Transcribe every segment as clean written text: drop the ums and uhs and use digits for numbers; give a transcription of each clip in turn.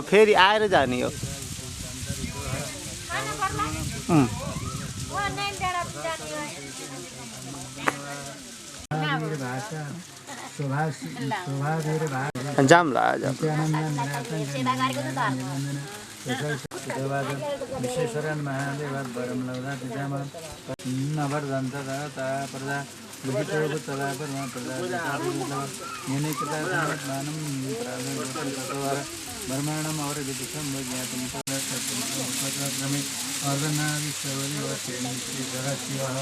फेरि आएर जाने हो। जाम ला आज विशेषरण महादेव परम लवदा पितामह नवरदंत दाता प्रदा बुद्धितो तदा परम प्रदा येने कृता मानम प्राणं तत्वार ब्रह्मांडम और विदिशम ज्ञातम तत्क्रमे अर्धनादि सर्वदि वसेन श्री जगत्शिवः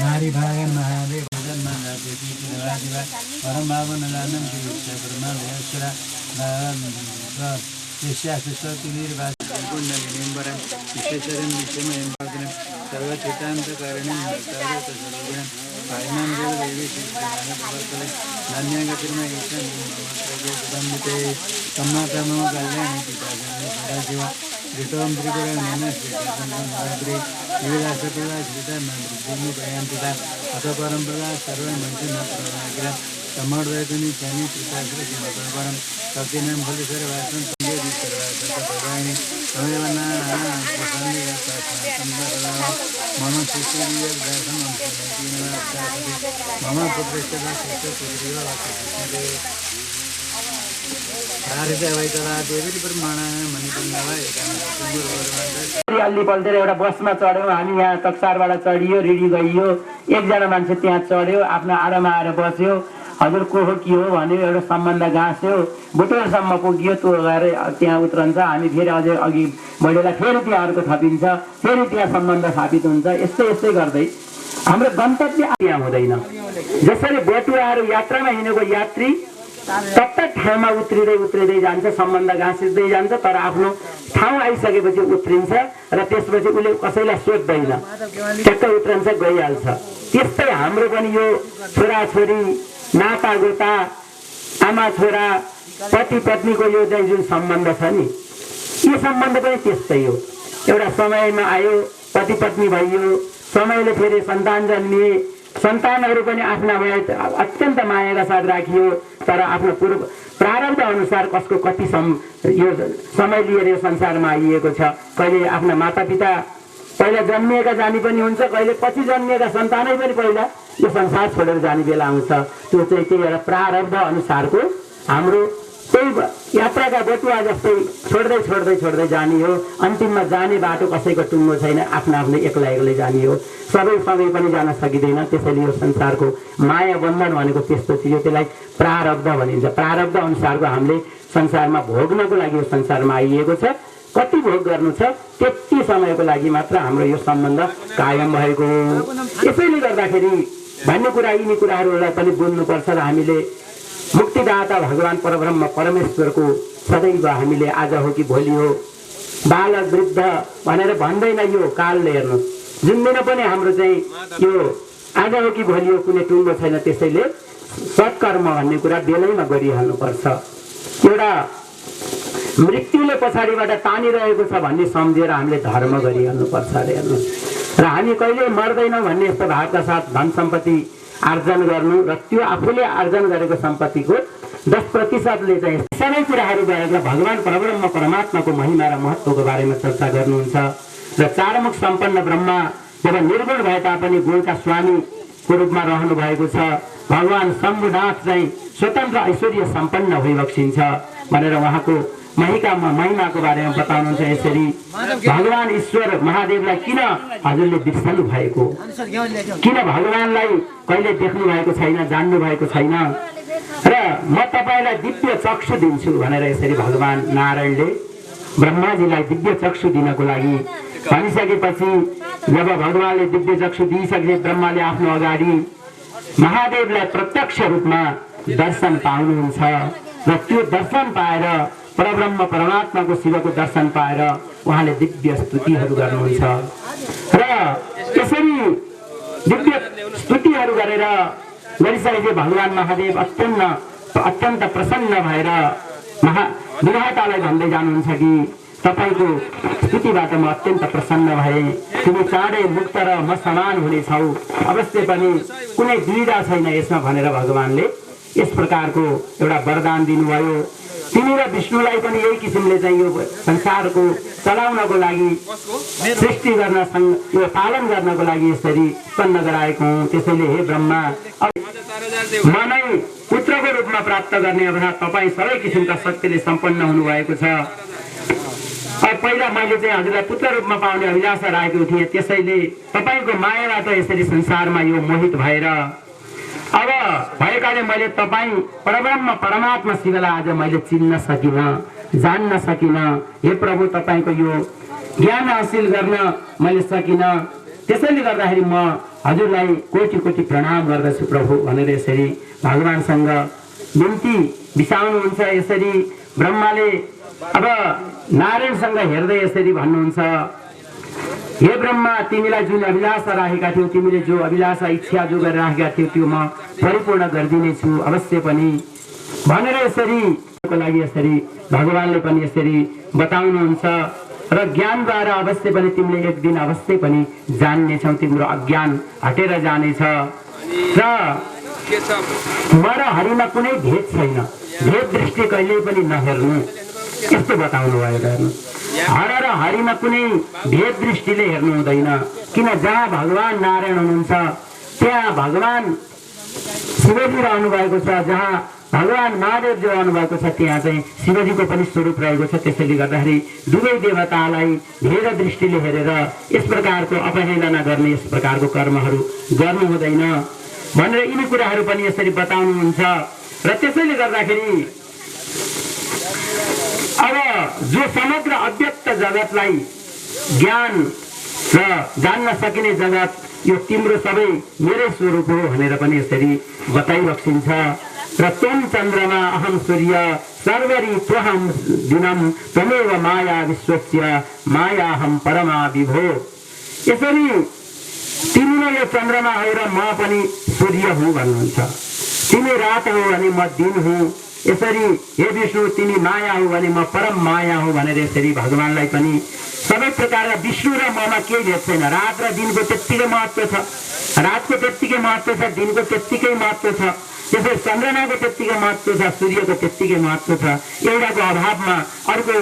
नारी भागन महादेव भजन महादेव की देवादिवा परम भावन लानम की ब्रह्मा देवसुरा कुंडलिनींबरं विशेषरं विषमयं भद्रं सर्वचितान्तकारणं सर्वतसर्वगुणं पायनं देवदेवी श्रीज्ञानप्रवर्तले नान्यगतिर्मयीशं प्रजोपदम्बिते सम्मातमो कल्याणि पिताजने सदाशिव ऋतों त्रिपुरनेन श्रीकृष्णं विविधासकुला श्रीधर्मं वृद्धिमुपयान्तिता अथ परम्परा सर्वमन्त्रं प्रणाग्रह समर्दयतुनि शनि पिताश्री परम सत्यनाम फलेश्वर वासन संदेवी सर्वाणी तमेवना मम शिशुरीय दर्शन मम पुत्रस्य पुत्रीव अल्ली पल्टेर एउटा बसमा चढ्यौँ हामी। यहाँ तक्सारबाट चढियो, रिडी गइयो, एकजना मान्छे त्यहाँ चढ्यो, आफ्नो आडोमा आएर बस्यो। हजुर को हो के हो भन्यो, एउटा सम्बन्ध गाँस्यो, बुटोलसम्म पुग्यो। त्यो गएर त्यहाँ उत्रन्छ, हामी फेरि अझै अघि बढेर फेरि त्यहाँ अर्को थपिन्छ, फेरि त्यहाँ सम्बन्ध स्थापित हुन्छ। यस्तै यस्तै गर्दै हाम्रो गन्तव्य त्यहाँ हुँदैन। जसरी बटुवाहरू यात्रामा हिँडेको यात्री तत्त ठाउँमा उत्रिँदै उत्रिँदै जान्छ, सम्बन्ध गाँसिँदै जान्छ, तर आफ्नो ठाउँ आइसकेपछि उत्रिन्छ र त्यसपछि उसले कसैलाई सोध्दैन, ठ्याक्कै उत्रन्छ, गइहाल्छ। त्यस्तै हाम्रो पनि यो छोराछोरी, नाता गोता, आमा छोरा, पति पत्नीको यो चाहिँ जुन सम्बन्ध छ नि, यो सम्बन्ध पनि त्यस्तै हो। एउटा समयमा आयो, पति पत्नी भइयो, समयले फेरि सन्तान जन्मिए, सन्तानहरू पनि आफ्ना अत्यन्त मायाका साथ राखियो, तर आफ्नो पूर्व प्रारब्ध अनुसार कसको कति यो समय लिएर यो संसारमा आइएको छ। कहिले आफ्ना मातापिता पहिला जन्मिएका जाने पनि हुन्छ, कहिले पछि जन्मिएका सन्तानै पनि पहिला यो संसार छोडेर जाने बेला आउँछ। त्यो चाहिँ त्यही एउटा प्रारब्ध अनुसारको हाम्रो त्यही यात्राका बटुवा जस्तै छोड्दै छोड्दै छोड्दै जाने हो। अन्तिममा जाने बाटो कसैको टुङ्गो छैन, आफ्नो आफ्नो एक्लै एक्लै जाने हो। सबै सँगै पनि जान सकिँदैन। त्यसैले यो संसारको माया बन्धन भनेको त्यस्तो चिज हो, त्यसलाई प्रारब्ध भनिन्छ। प्रारब्ध अनुसारको हामीले संसारमा भोग्नको लागि यो संसारमा आइएको छ। कति भोग गर्नु छ त्यति समयको लागि मात्र हाम्रो यो सम्बन्ध कायम भएको हो। यसैले गर्दाखेरि भन्ने कुरा यिनी कुराहरूलाई पनि बुझ्नुपर्छ र हामीले मुक्तिदाता भगवान परब्रह्म परमेश्वरको सदैव हामीले आज हो कि भोलि हो, बालक वृद्ध भनेर भन्दैन यो कालले। हेर्नु जुन दिन पनि हाम्रो चाहिँ यो आज हो कि भोलि हो, कुनै टुङ्गो छैन। त्यसैले सत्कर्म भन्ने कुरा बेलैमा गरिहाल्नुपर्छ। एउटा मृत्युले पछाडिबाट तानिरहेको छ भन्ने सम्झेर हामीले धर्म गरिहाल्नुपर्छ अरे। हेर्नु र हामी कहिले मर्दैनौँ भन्ने यस्तो भावका साथ धन सम्पत्ति आर्जन गर्नु र त्यो आफूले आर्जन गरेको सम्पत्तिको 10%ले चाहिँ सबै कुराहरू गरेर भगवान परब्रह्म परमात्माको महिमा र महत्त्वको बारेमा चर्चा गर्नुहुन्छ। र चारमुख सम्पन्न ब्रह्मा जब निर्गुण भए तापनि गुणका स्वामीको रूपमा रहनु भएको छ। भगवान शम्भुनाथ चाहिँ स्वतन्त्र ऐश्वर्य सम्पन्न भइबक्सिन्छ भनेर उहाँको महिमाको बारेमा बताउनुहुन्छ। यसरी भगवान ईश्वर महादेवलाई किन हजुरले बिर्सनु भएको, किन भगवानलाई कहिले देख्नु भएको छैन, जान्नु भएको छैन र म तपाईलाई दिव्य चक्षु दिन्छु भनेर यसरी भगवान नारायणले ब्रह्माजीलाई दिव्य चक्षु दिनको लागि भनिसकेपछि जब भगवानले दिव्य चक्षु दिइसके ब्रह्माले आफ्नो अगाडि महादेवलाई प्रत्यक्ष रूपमा दर्शन पाउनुहुन्छ र त्यो दर्शन पाएर परब्रह्म परमात्माको शिवको दर्शन पाएर उहाँले दिव्य स्तुतिहरू गर्नुहुन्छ र त्यसरी दिव्य स्तुतिहरू गरेर गरिसकेपछि भगवान महादेव अत्यन्त प्रसन्न भएर विधातालाई भन्दै जानुहुन्छ कि तपाईको स्तुतिबाट म अत्यन्त प्रसन्न भए, तिमी चाँडै मुक्त र म समान हुनेछौ, अवश्य पनि कुनै दुविधा छैन यसमा भनेर भगवानले यस प्रकारको एउटा वरदान दिनुभयो। तिमी र विष्णुलाई पनि यही किसिमले चाहिँ यो संसारको चलाउनको लागि सृष्टि गर्न यो पालन गर्नको लागि यसरी उत्पन्न गराएको हुँ। त्यसैले हे ब्रह्मा मलाई पुत्रको रूपमा प्राप्त गर्ने अर्थात् तपाईँ सबै किसिमका शक्तिले सम्पन्न हुनुभएको छ। पहिला मैले चाहिँ हजुरलाई पुत्र रूपमा पाउने अभिलाषा राखेको थिएँ, त्यसैले तपाईँको मायाबाट यसरी संसारमा यो मोहित भएर अब भएकाले मैले तपाईँ परब्रह्म परमात्मा शिवलाई आज मैले चिन्न सकिनँ, जान्न सकिनँ। हे प्रभु तपाईँको यो ज्ञान हासिल गर्न मैले सकिनँ। त्यसैले गर्दाखेरि म हजुरलाई कोटि कोटि प्रणाम गर्दछु प्रभु भनेर यसरी भगवानसँग बिन्ती बिसाउनुहुन्छ। यसरी ब्रह्माले अब नारायणसँग हेर्दै यसरी भन्नुहुन्छ, हे ब्रह्मा तिमीलाई जुन अभिलाषा राखेका थियौ, तिमीले जो अभिलाषा इच्छा जो गरेर राखेका थियौ त्यो म परिपूर्ण गरिदिनेछु अवश्य पनि भनेर यसरी को लागि यसरी भगवानले पनि यसरी बताउनुहुन्छ। र ज्ञानद्वारा अवश्य पनि तिमीले एक दिन अवश्य पनि जान्नेछौ, तिम्रो अज्ञान हटेर जानेछ र म र हरिमा कुनै भेद छैन, भेद दृष्टि कहिल्यै पनि नहेर्नु यस्तो बताउनु भयो। हेर्नु हर र हरिमा कुनै भेद दृष्टिले हेर्नु हुँदैन, किन जहाँ भगवान नारायण हुनुहुन्छ त्यहाँ भगवान शिवजी रहनु भएको छ, जहाँ भगवान महादेव जो रहनु भएको छ त्यहाँ चाहिँ शिवजीको पनि स्वरूप रहेको छ। त्यसैले गर्दाखेरि दुवै देवतालाई भेद दृष्टिले हेरेर यस प्रकारको अपहेलना गर्ने, यस प्रकारको कर्महरू गर्नु हुँदैन भनेर यिनी कुराहरू पनि यसरी बताउनुहुन्छ। र त्यसैले गर्दाखेरि अब जो समग्र अव्यक्त जगतलाई ज्ञान र जान्न सकिने जगत यो तिम्रो सबै मेरै स्वरूप हो भनेर पनि यसरी बताइबक्सिन्छ। र त्वं चन्द्रमा अहम सूर्य सर्वरी त्वहं दिनं त्वमेव माया विश्वस्य मायाहम परमा विभो। यसरी तिमी नै यो चन्द्रमा हो र म पनि सूर्य हुँ भन्नुहुन्छ, तिमी रात हो भने म दिन हुँ। यसरी हे विष्णु तिमी माया हो भने म परम माया हो भनेर यसरी भगवानलाई पनि सबै प्रकारका विष्णु र ममा केही भेद छैन। रात र दिनको त्यत्तिकै महत्त्व छ, रातको त्यत्तिकै महत्त्व छ, दिनको त्यत्तिकै महत्त्व छ, त्यसै चन्द्रमाको त्यत्तिकै महत्त्व छ, सूर्यको त्यत्तिकै महत्त्व छ। एउटाको अभावमा अर्को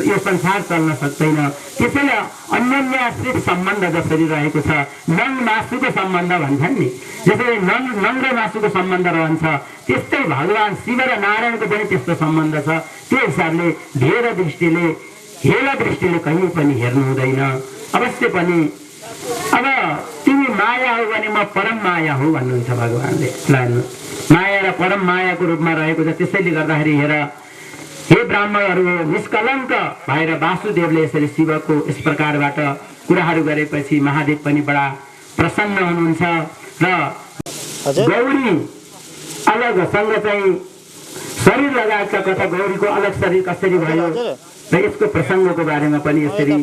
यो संसार चल्न सक्दैन। त्यसैले अन्योन्याश्रित सम्बन्ध जसरी रहेको छ, नङ मासुको सम्बन्ध भन्छन् नि, जसरी नङ र मासुको सम्बन्ध रहन्छ त्यस्तै भगवान शिव र नारायणको पनि त्यस्तो सम्बन्ध छ। त्यो हिसाबले भेद दृष्टिले हेला दृष्टिले कहीँ पनि हेर्नु हुँदैन अवश्य पनि। अब तिमी माया हो भने म परम माया हो भन्नुहुन्छ भगवानले। माया र परम मायाको रूपमा रहेको छ। त्यसैले गर्दाखेरि हेर हे ब्राह्मणहरू निष्कलङ्क भएर वासुदेवले यसरी शिवको यस प्रकारबाट कुराहरू गरेपछि महादेव पनि बडा प्रसन्न हुनुहुन्छ। र गौरी अलगसँग चाहिँ शरीर लगाएका कथा, गौरीको अलग शरीर कसरी भयो र यसको प्रसङ्गको बारेमा पनि यसरी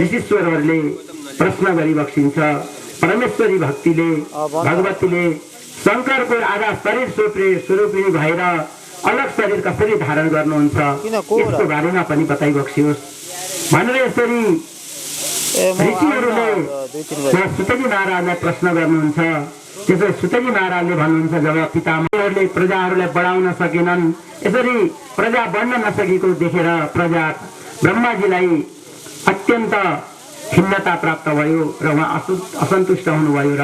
ऋषीश्वरहरूले प्रश्न गरिबक्सिन्छ। परमेश्वरी भक्तिले भगवतीले शङ्करको आधा शरीर स्वरूपिणी भएर अलग शरीर कसरी धारण गर्नुहुन्छ यसको बारेमा पनि बताइबक्सियोस् भनेर यसरी ऋषिहरूले सुतजी महाराजलाई प्रश्न गर्नुहुन्छ। त्यसै सुतजी महाराजले भन्नुहुन्छ जब पितामहहरूले प्रजाहरूलाई बढाउन सकेनन्, यसरी प्रजा बढ्न नसकेको देखेर प्रजा ब्रह्माजीलाई अत्यन्त खिन्नता प्राप्त भयो र उहाँ असन्तुष्ट हुनुभयो र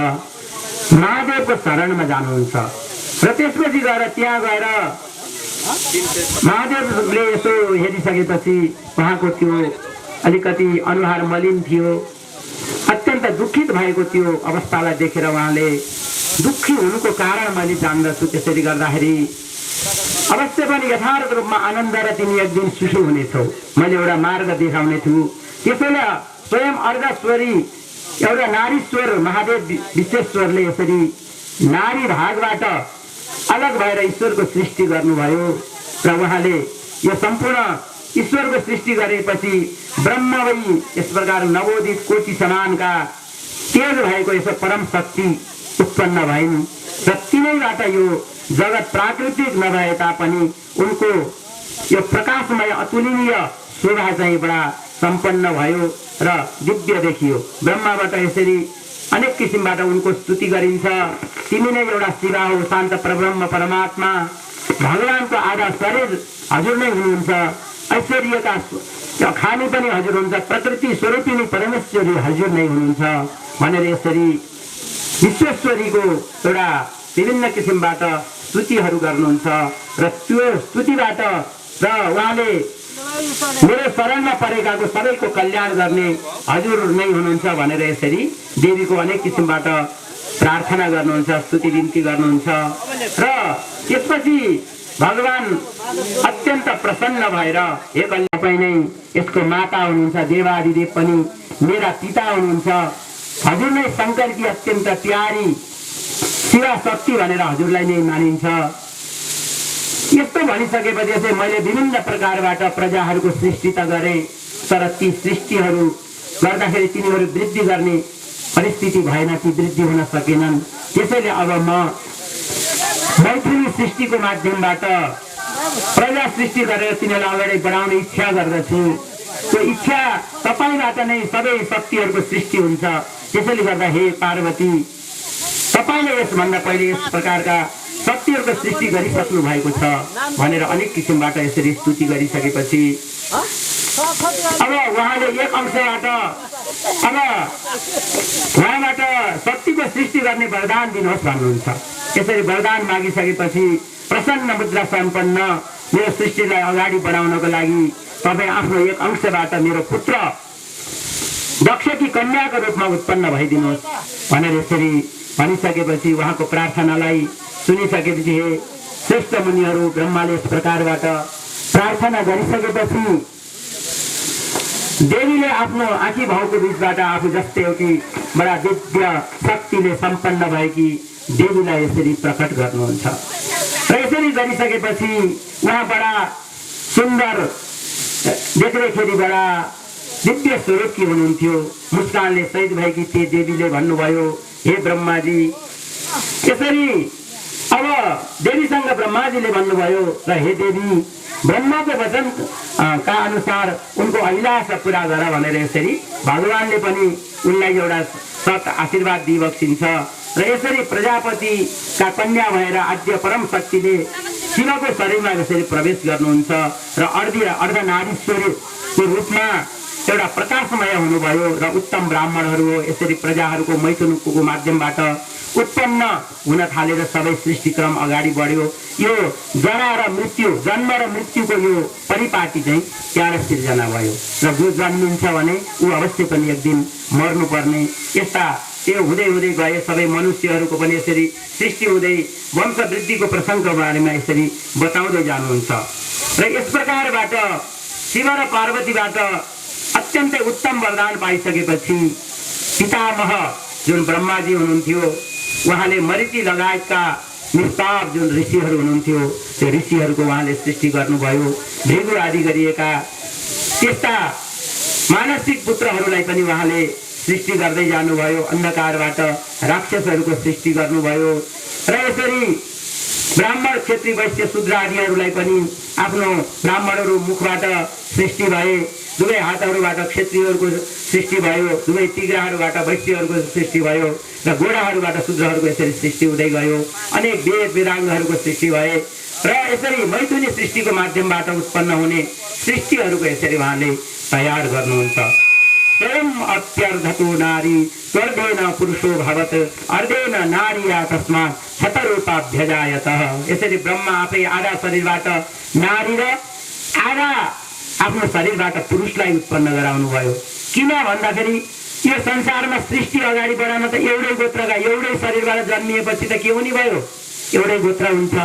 महादेवको शरणमा जानुहुन्छ। र त्यसपछि गएर त्यहाँ गएर महादेवले यसो हेरिसकेपछि उहाँको त्यो अलिकति अनुहार मलिन थियो, अत्यन्त दुखित भएको त्यो अवस्थालाई देखेर उहाँले दुखी हुनुको कारण मैले जान्दछु, त्यसैले गर्दाखेरि अवश्य पनि यथार्थ रूपमा आनन्द र तिमी एक दिन सुखी हुनेछौ, मैले एउटा मार्ग देखाउने छु। त्यसैले स्वयं अर्धश्वरी एउटा नारीश्वर महादेव विश्वेश्वरले यसरी नारी भागबाट अलग भएर ईश्वरको सृष्टि गर्नुभयो र उहाँले यो सम्पूर्ण ईश्वरको सृष्टि गरेपछि ब्रह्मवै यस प्रकार नवोदित कोटि समानका तेज भएको यसो परम शक्ति उत्पन्न भइन् र तिनैबाट यो जगत प्राकृतिक नभए तापनि उनको यो प्रकाशमय अतुलनीय शोभा चाहिँ बडा सम्पन्न भयो र दिव्य देखियो। ब्रह्माबाट यसरी अनेक किसिमबाट उनको स्तुति गरिन्छ, तिमी नै एउटा शिवा हो, शान्त परब्रह्म परमात्मा भगवानको आधा शरीर हजुर नै हुनुहुन्छ, ऐश्वर्यका खानी पनि हजुर हुनुहुन्छ, प्रकृति स्वरूपिणी परमेश्वरी हजुर नै हुनुहुन्छ भनेर यसरी विश्वेश्वरीको एउटा विभिन्न किसिमबाट स्तुतिहरू गर्नुहुन्छ र त्यो स्तुतिबाट र उहाँले मेरो शरणमा परेकाको सबैको कल्याण गर्ने हजुर नै हुनुहुन्छ भनेर यसरी देवीको अनेक किसिमबाट प्रार्थना गर्नुहुन्छ, स्तुति बिन्ती गर्नुहुन्छ र त्यसपछि भगवान अत्यन्त प्रसन्न भएर हे कल्याण नै यसको माता हुनुहुन्छ, देवादिदेव पनि मेरा पिता हुनुहुन्छ, हजुर नै शङ्करकी अत्यन्त प्यारी शिवा शक्ति भनेर हजुरलाई नै मानिन्छ। यस्तो भनिसकेपछि चाहिँ मैले विभिन्न प्रकारबाट प्रजाहरूको सृष्टि त गरेँ, तर ती सृष्टिहरू गर्दाखेरि तिनीहरू वृद्धि गर्ने परिस्थिति भएन, ती वृद्धि हुन सकेनन्। त्यसैले अब म मैथिली सृष्टिको माध्यमबाट प्रजा सृष्टि गरेर तिनीहरूलाई अगाडि बढाउने इच्छा गर्दछु। त्यो इच्छा तपाईँबाट नै सबै शक्तिहरूको सृष्टि हुन्छ। त्यसैले गर्दा हे पार्वती, तपाईँले यसभन्दा पहिले यस प्रकारका शक्तिहरूको सृष्टि गरिसक्नु भएको छ भनेर अनेक किसिमबाट यसरी स्तुति गरिसकेपछि अब उहाँले एक अंशबाट अब उहाँबाट शक्तिको सृष्टि गर्ने वरदान दिनुहोस् भन्नुहुन्छ। यसरी वरदान मागिसकेपछि प्रसन्न मुद्रा सम्पन्न मेरो सृष्टिलाई अगाडि बढाउनको लागि तपाईँ आफ्नो एक अंशबाट मेरो पुत्र दक्षकी कन्याको रूपमा उत्पन्न भइदिनुहोस् भनेर यसरी भनिसकेपछि उहाँको प्रार्थनालाई सुनिसकेपछि हे श्रेष्ठ मुनिहरू, ब्रह्माले यस प्रकारबाट प्रार्थना गरिसकेपछि देवीले आफ्नो आँखी भाउको बीचबाट आफू जस्तै एउटी बडा दिव्य शक्तिले सम्पन्न भएकी देवीलाई यसरी प्रकट गर्नुहुन्छ र यसरी गरिसकेपछि उहाँ बडा सुन्दर देख्दैखेरि बडा दिव्य स्वरूपकी हुनुहुन्थ्यो। मुस्कानले सहित भएकी त्यो देवीले भन्नुभयो, हे ब्रह्माजी, यसरी अब देवीसँग ब्रह्माजीले भन्नुभयो र हे देवी, ब्रह्माको वचन का अनुसार उनको अभिलाषा पूरा गर भनेर यसरी भगवानले पनि उनलाई एउटा सत आशीर्वाद दिइबक्सिन्छ र यसरी प्रजापतिका कन्या भएर आद्य परम शक्तिले शिवको शरीरमा यसरी प्रवेश गर्नुहुन्छ र अर्धनारीश्वरको रूपमा एउटा प्रकाशमय हुनुभयो र उत्तम ब्राह्मणहरू हो यसरी प्रजाहरूको मैथुनको माध्यमबाट उत्पन्न हुन थालेर सबै सृष्टिक्रम अगाडि बढ्यो। यो जरा र मृत्यु, जन्म र मृत्युको यो परिपाटी चाहिँ त्यार सिर्जना भयो र जो जन्मिन्छ भने ऊ अवश्य पनि एक दिन मर्नुपर्ने, यस्ता त्यो हुँदै हुँदै गए। सबै मनुष्यहरूको पनि यसरी सृष्टि हुँदै वंश वृद्धिको प्रसङ्गको बारेमा यसरी बताउँदै जानुहुन्छ र यस प्रकारबाट शिव र पार्वतीबाट अत्यन्तै उत्तम वरदान पाइसकेपछि पितामह जुन ब्रह्माजी हुनुहुन्थ्यो उहाँले मरिची लगायतका निष्पाप जुन ऋषिहरू हुनुहुन्थ्यो त्यो ऋषिहरूको उहाँले सृष्टि गर्नुभयो। भृगु आदि गरिएका त्यस्ता मानसिक पुत्रहरूलाई पनि उहाँले सृष्टि गर्दै जानुभयो। अन्धकारबाट राक्षसहरूको सृष्टि गर्नुभयो र यसरी ब्राह्मण, क्षेत्री, वैश्य, शूद्र आदिहरूलाई पनि आफ्नो ब्राह्मणहरू मुखबाट सृष्टि भए, दुवै हातहरूबाट क्षेत्रीहरूको सृष्टि भयो, दुवै तिग्राहरूबाट वैश्यहरूको सृष्टि भयो र गोडाहरूबाट शूद्रहरूको यसरी सृष्टि हुँदै गयो। अनेक वेद वेदाङ्गहरूको सृष्टि भए र यसरी मैथुनी सृष्टिको माध्यमबाट उत्पन्न हुने सृष्टिहरूको यसरी उहाँले तयार गर्नुहुन्छ। स्वयं अत्यर्धतो नारी स्वर्गेन पुरुषो भवत अर्धेन नारीया तस्मात् शतरूपाभ्यजायतः। यसरी ब्रह्मा आफै आधा शरीरबाट नारी र आधा आफ्नो शरीरबाट पुरुषलाई उत्पन्न गराउनु भयो। किन भन्दाखेरि यो संसारमा सृष्टि अगाडि बढाउन त एउटै गोत्रका एउटै शरीरबाट जन्मिएपछि त के हुने भयो? एउटै गोत्र हुन्छ,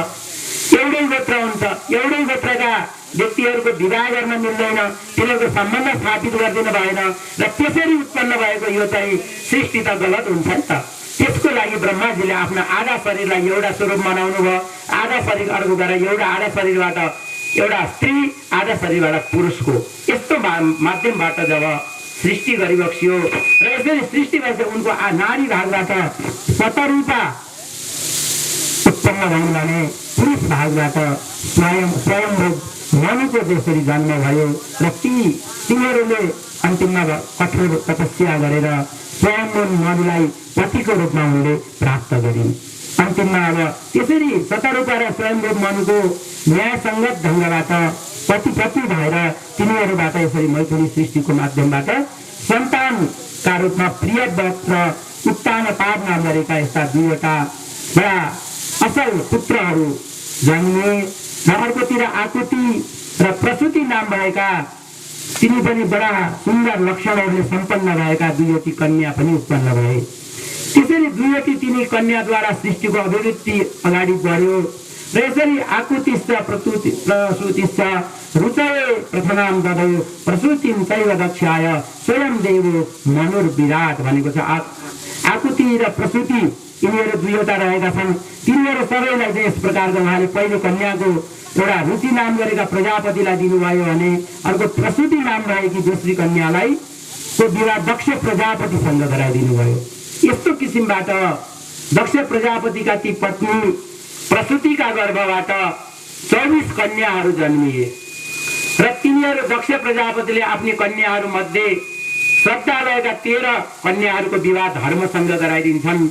एउटै गोत्र हुन्छ। एउटै गोत्रका व्यक्तिहरूको विवाह गर्न मिल्दैन, तिनीहरूको सम्बन्ध स्थापित गरिदिनु भएन र त्यसरी उत्पन्न भएको यो चाहिँ सृष्टि त गलत हुन्छ नि त। त्यसको लागि ब्रह्माजीले आफ्नो आधा शरीरलाई एउटा स्वरूप बनाउनु भयो, आधा शरीर अर्को गरेर एउटा आधा शरीरबाट एउटा स्त्री, आधा शरीरबाट पुरुषको यस्तो माध्यमबाट जब सृष्टि गरिबक्सियो र यसरी सृष्टि भएपछि उनको नारी भागबाट शतरूपा उत्पन्न भइन् भने पुरुष भागबाट स्वयं मनुको त्यसरी जन्म भयो र तिनीहरूले अन्तिममा कठोर तपस्या गरेर स्वयं मनुलाई पतिको रूपमा उनले प्राप्त गरिन्। अन्तिममा अब त्यसरी शतरूपा र स्वयंरूप मनुको न्यायसङ्गत ढङ्गबाट पति भएर तिनीहरूबाट यसरी मैथुनी सृष्टिको माध्यमबाट सन्तानका रूपमा प्रियव्रत र उत्तानपाद नाम गरेका यस्ता दुईवटा बडा असल पुत्रहरू जन्मिए र अर्कोतिर आकुति र प्रसुति नाम भएका तिनी पनि बडा सुन्दर लक्षणहरूले सम्पन्न भएका दुईवटी कन्या पनि उत्पन्न भए। त्यसरी दुईवटी तिनी कन्याद्वारा सृष्टिको अभिवृद्धि अगाडि बढ्यो र यसरी आकुतिश्च प्रसुतिश्च रुचये प्रथमां ददौ प्रसुतिं चैव दक्षाय स्वयं देवो मनुर्विराट भनेको छ। आकुति र प्रसुति यिनीहरू दुईवटा रहेका छन्। तिनीहरू सबैलाई चाहिँ यस प्रकारको उहाँले पहिलो कन्याको एउटा रुचि नाम गरेका प्रजापतिलाई दिनुभयो भने अर्को प्रसुति नाम रहेकी दोस्री कन्यालाई को विवाह दक्ष प्रजापतिसँग गराइदिनु भयो। यस्तो किसिमबाट दक्ष प्रजापतिका ती पत्नी प्रसुतिका गर्भबाट 24 कन्याहरू जन्मिए र तिनीहरू दक्ष प्रजापतिले आफ्नी कन्याहरू मध्ये श्रद्धालयका 13 कन्याहरूको विवाह धर्मसँग गराइदिन्छन्।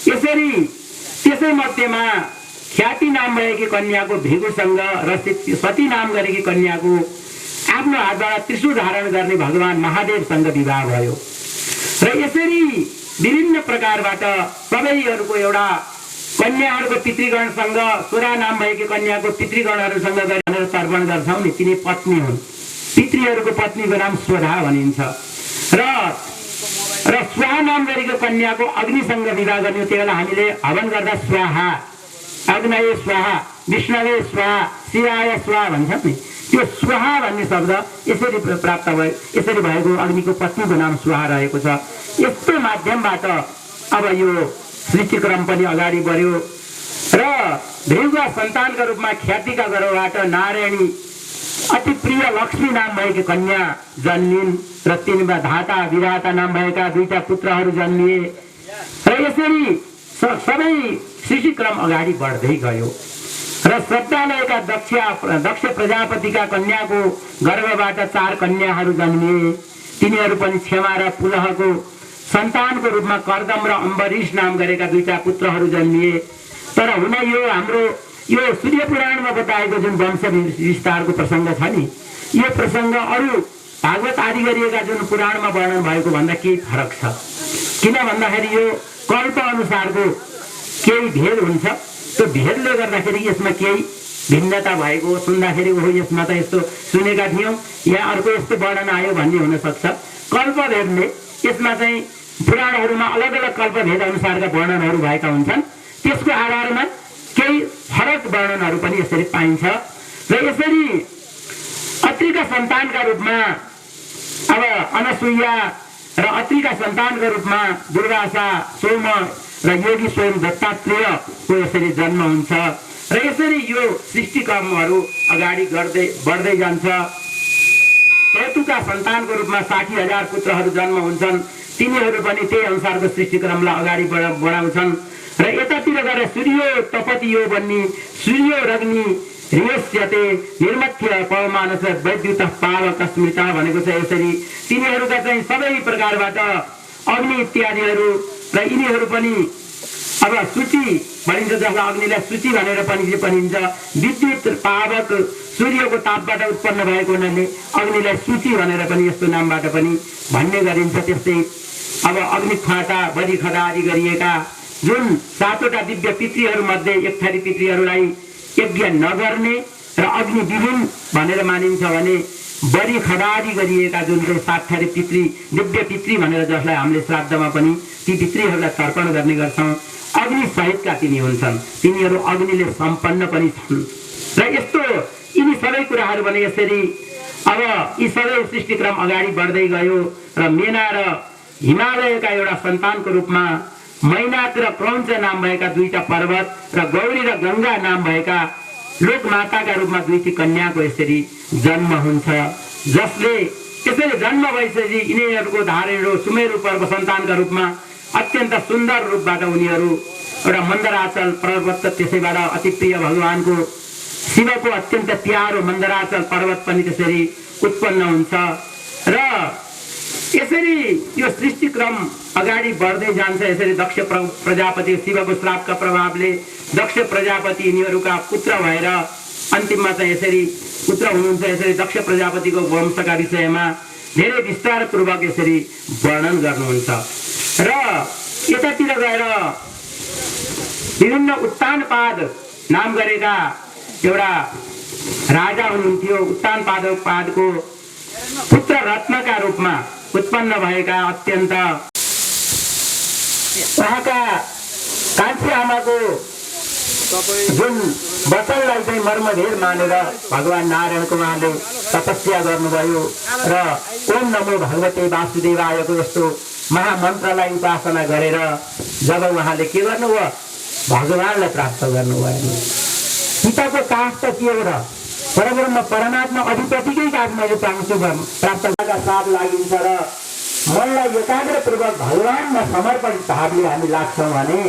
यसरी त्यसै मध्येमा ख्याति नाम भएकी कन्याको भेगुसँग र सती नाम गरेकी कन्याको आफ्नो हातबाट त्रिशूल धारण गर्ने भगवान महादेवसँग विवाह भयो र यसरी विभिन्न प्रकारबाट सबैहरूको एउटा कन्याहरूको पितृगणसँग सुरा नाम भएकी कन्याको पितृगणहरूसँग गरेर तर्पण गर्छौँ नि तिनी पत्नी हुन्। पितृहरूको पत्नीको नाम स्वधा भनिन्छ र स्वाहा नाम गरेको कन्याको अग्निसँग विवाह गर्ने। त्यो बेला हामीले हवन गर्दा स्वाहा अग्नये स्वाहा विष्णवे स्वाहा शिवाय स्वाहा भन्छौँ नि। त्यो स्वाहा भन्ने शब्द यसरी प्राप्त भयो। यसरी भएको अग्निको पत्नीको नाम स्वाहा रहेको छ। यस्तो माध्यमबाट अब यो सृष्टिक्रम पनि अगाडि बढ्यो र भृगुका सन्तानका रूपमा ख्यातिका गर्भबाट नारायणी अति प्रिय लक्ष्मी नाम भएकी कन्या जन्मिन् र तिनीमा धाता विधाता नाम भएका दुईटा पुत्रहरू जन्मिए र यसरी सबै सृष्टिक्रम अगाडि बढ्दै गयो र श्रद्धालयका दक्ष प्रजापतिका कन्याको गर्भबाट 4 कन्याहरू जन्मिए। तिनीहरू पनि क्षमा र पुलहको सन्तानको रूपमा कर्दम र अम्बरीश नाम गरेका दुईटा पुत्रहरू जन्मिए। तर हुन यो हाम्रो यो सूर्य पुराणमा बताएको जुन वंश विस्तारको प्रसङ्ग छ नि यो प्रसङ्ग अरू भागवत आदि गरिएका जुन पुराणमा वर्णन भएको भन्दा केही फरक छ। किन भन्दाखेरि यो कल्प अनुसारको केही भेद हुन्छ। त्यो भेदले गर्दाखेरि यसमा केही भिन्नता भएको सुन्दाखेरि हो यसमा त यस्तो सुनेका थियौँ यहाँ अर्को यस्तो वर्णन आयो भन्ने हुन सक्छ। कल्पभेदले यसमा चाहिँ पुराणहरूमा अलग अलग कल्पभेद अनुसारका वर्णनहरू भएका हुन्छन्। त्यसको आधारमा केही फरक वर्णनहरू पनि यसरी पाइन्छ र यसरी अत्रिका सन्तानका रूपमा अब अनसुया र अत्रिका सन्तानका रूपमा दुर्वासा सोम र योगी स्वयं दत्तात्रेयको यसरी जन्म हुन्छ र यसरी यो सृष्टिक्रमहरू अगाडि बढ्दै जान्छ। केतुका सन्तानको रूपमा 60,000 पुत्रहरू जन्म हुन्छन्। तिनीहरू पनि त्यही अनुसारको सृष्टिक्रमलाई अगाडि बढाउँछन् र यतातिर गएर सूर्यो तपति यो भन्ने सूर्यो रग्नि रियस्यते निर्मथ्य पवमानस वैद्युत पावक स्मृत भनेको छ। यसरी तिनीहरूका चाहिँ सबै प्रकारबाट अग्नि इत्यादिहरू र यिनीहरू पनि अब सूची भनिन्छ जसलाई अग्निलाई सूची भनेर पनि भनिन्छ। विद्युत पावक सूर्यको तापबाट उत्पन्न भएको हुनाले अग्निलाई सूची भनेर पनि यस्तो नामबाट पनि भन्ने गरिन्छ। त्यस्तै अब अग्नि ख्वाटा बलि खदा आदि गरिएका जुन 7वटा दिव्य पितृहरू मध्ये 1 थरी पितृहरूलाई यज्ञ नगर्ने र अग्नि विहीन भनेर मानिन्छ भने बलि खदा आदि गरिएका जुन 7 थरी पितृ दिव्य पितृ भनेर जसलाई हामीले श्राद्धमा पनि ती पितृहरूलाई तर्पण गर्ने गर्छौँ अग्नि सहितका तिनी हुन्छन्। तिनीहरू अग्निले सम्पन्न पनि छन् र यस्तो यिनी सबै कुराहरू भने यसरी अब यी सबै सृष्टिक्रम अगाडि बढ्दै गयो र मेना र हिमालयका एउटा सन्तानको रूपमा मैनाक र क्रौञ्च नाम भएका 2टा पर्वत र गौरी र गंगा नाम भएका लोकमाताका रूपमा 2टी कन्याको यसरी जन्म हुन्छ। जसले त्यसरी जन्म भएपछि यिनीहरूको धारणहरू सुमेरु पर्व सन्तानका रूपमा अत्यन्त सुन्दर रूपबाट उनीहरू एउटा मन्दराचल पर्वत त्यसैबाट अति प्रिय भगवानको शिवको अत्यन्त प्यारो मन्दराचल पर्वत पनि त्यसरी उत्पन्न हुन्छ र यसरी यो सृष्टि क्रम अगाडि बढ्दै जान्छ। यसरी दक्ष प्रजापति शिवको श्रापका प्रभावले दक्ष प्रजापति यिनीहरूका पुत्र भएर अन्तिममा चाहिँ यसरी पुत्र हुनुहुन्छ। यसरी दक्ष प्रजापतिको वंशका विषयमा धेरै विस्तारपूर्वक यसरी वर्णन गर्नुहुन्छ। र यतातिर गएर विभिन्न उत्तानपाद नाम गरेका एउटा राजा हुनुहुन्थ्यो। उत्तानपादको पुत्र रत्नका रूपमा उत्पन्न भएका अत्यन्त उहाँका कान्छी आमाको जुन वचनलाई चाहिँ मर्मभेद मानेर भगवान नारायणको उहाँले तपस्या गर्नुभयो र ओम नमो भगवते वासुदेवायको यस्तो महामन्त्रलाई उपासना गरेर जब उहाँले के गर्नुभयो भगवानलाई प्राप्त गर्नुभयो। पिताको काख त के हो र परब्रह्म परमात्मा अधिपतिकै काख मैले पाउँछु प्राप्तका साथ लागिन्छ र मनलाई एकाग्रपूर्वक भगवानमा समर्पणित भावले हामी लाग्छौँ भने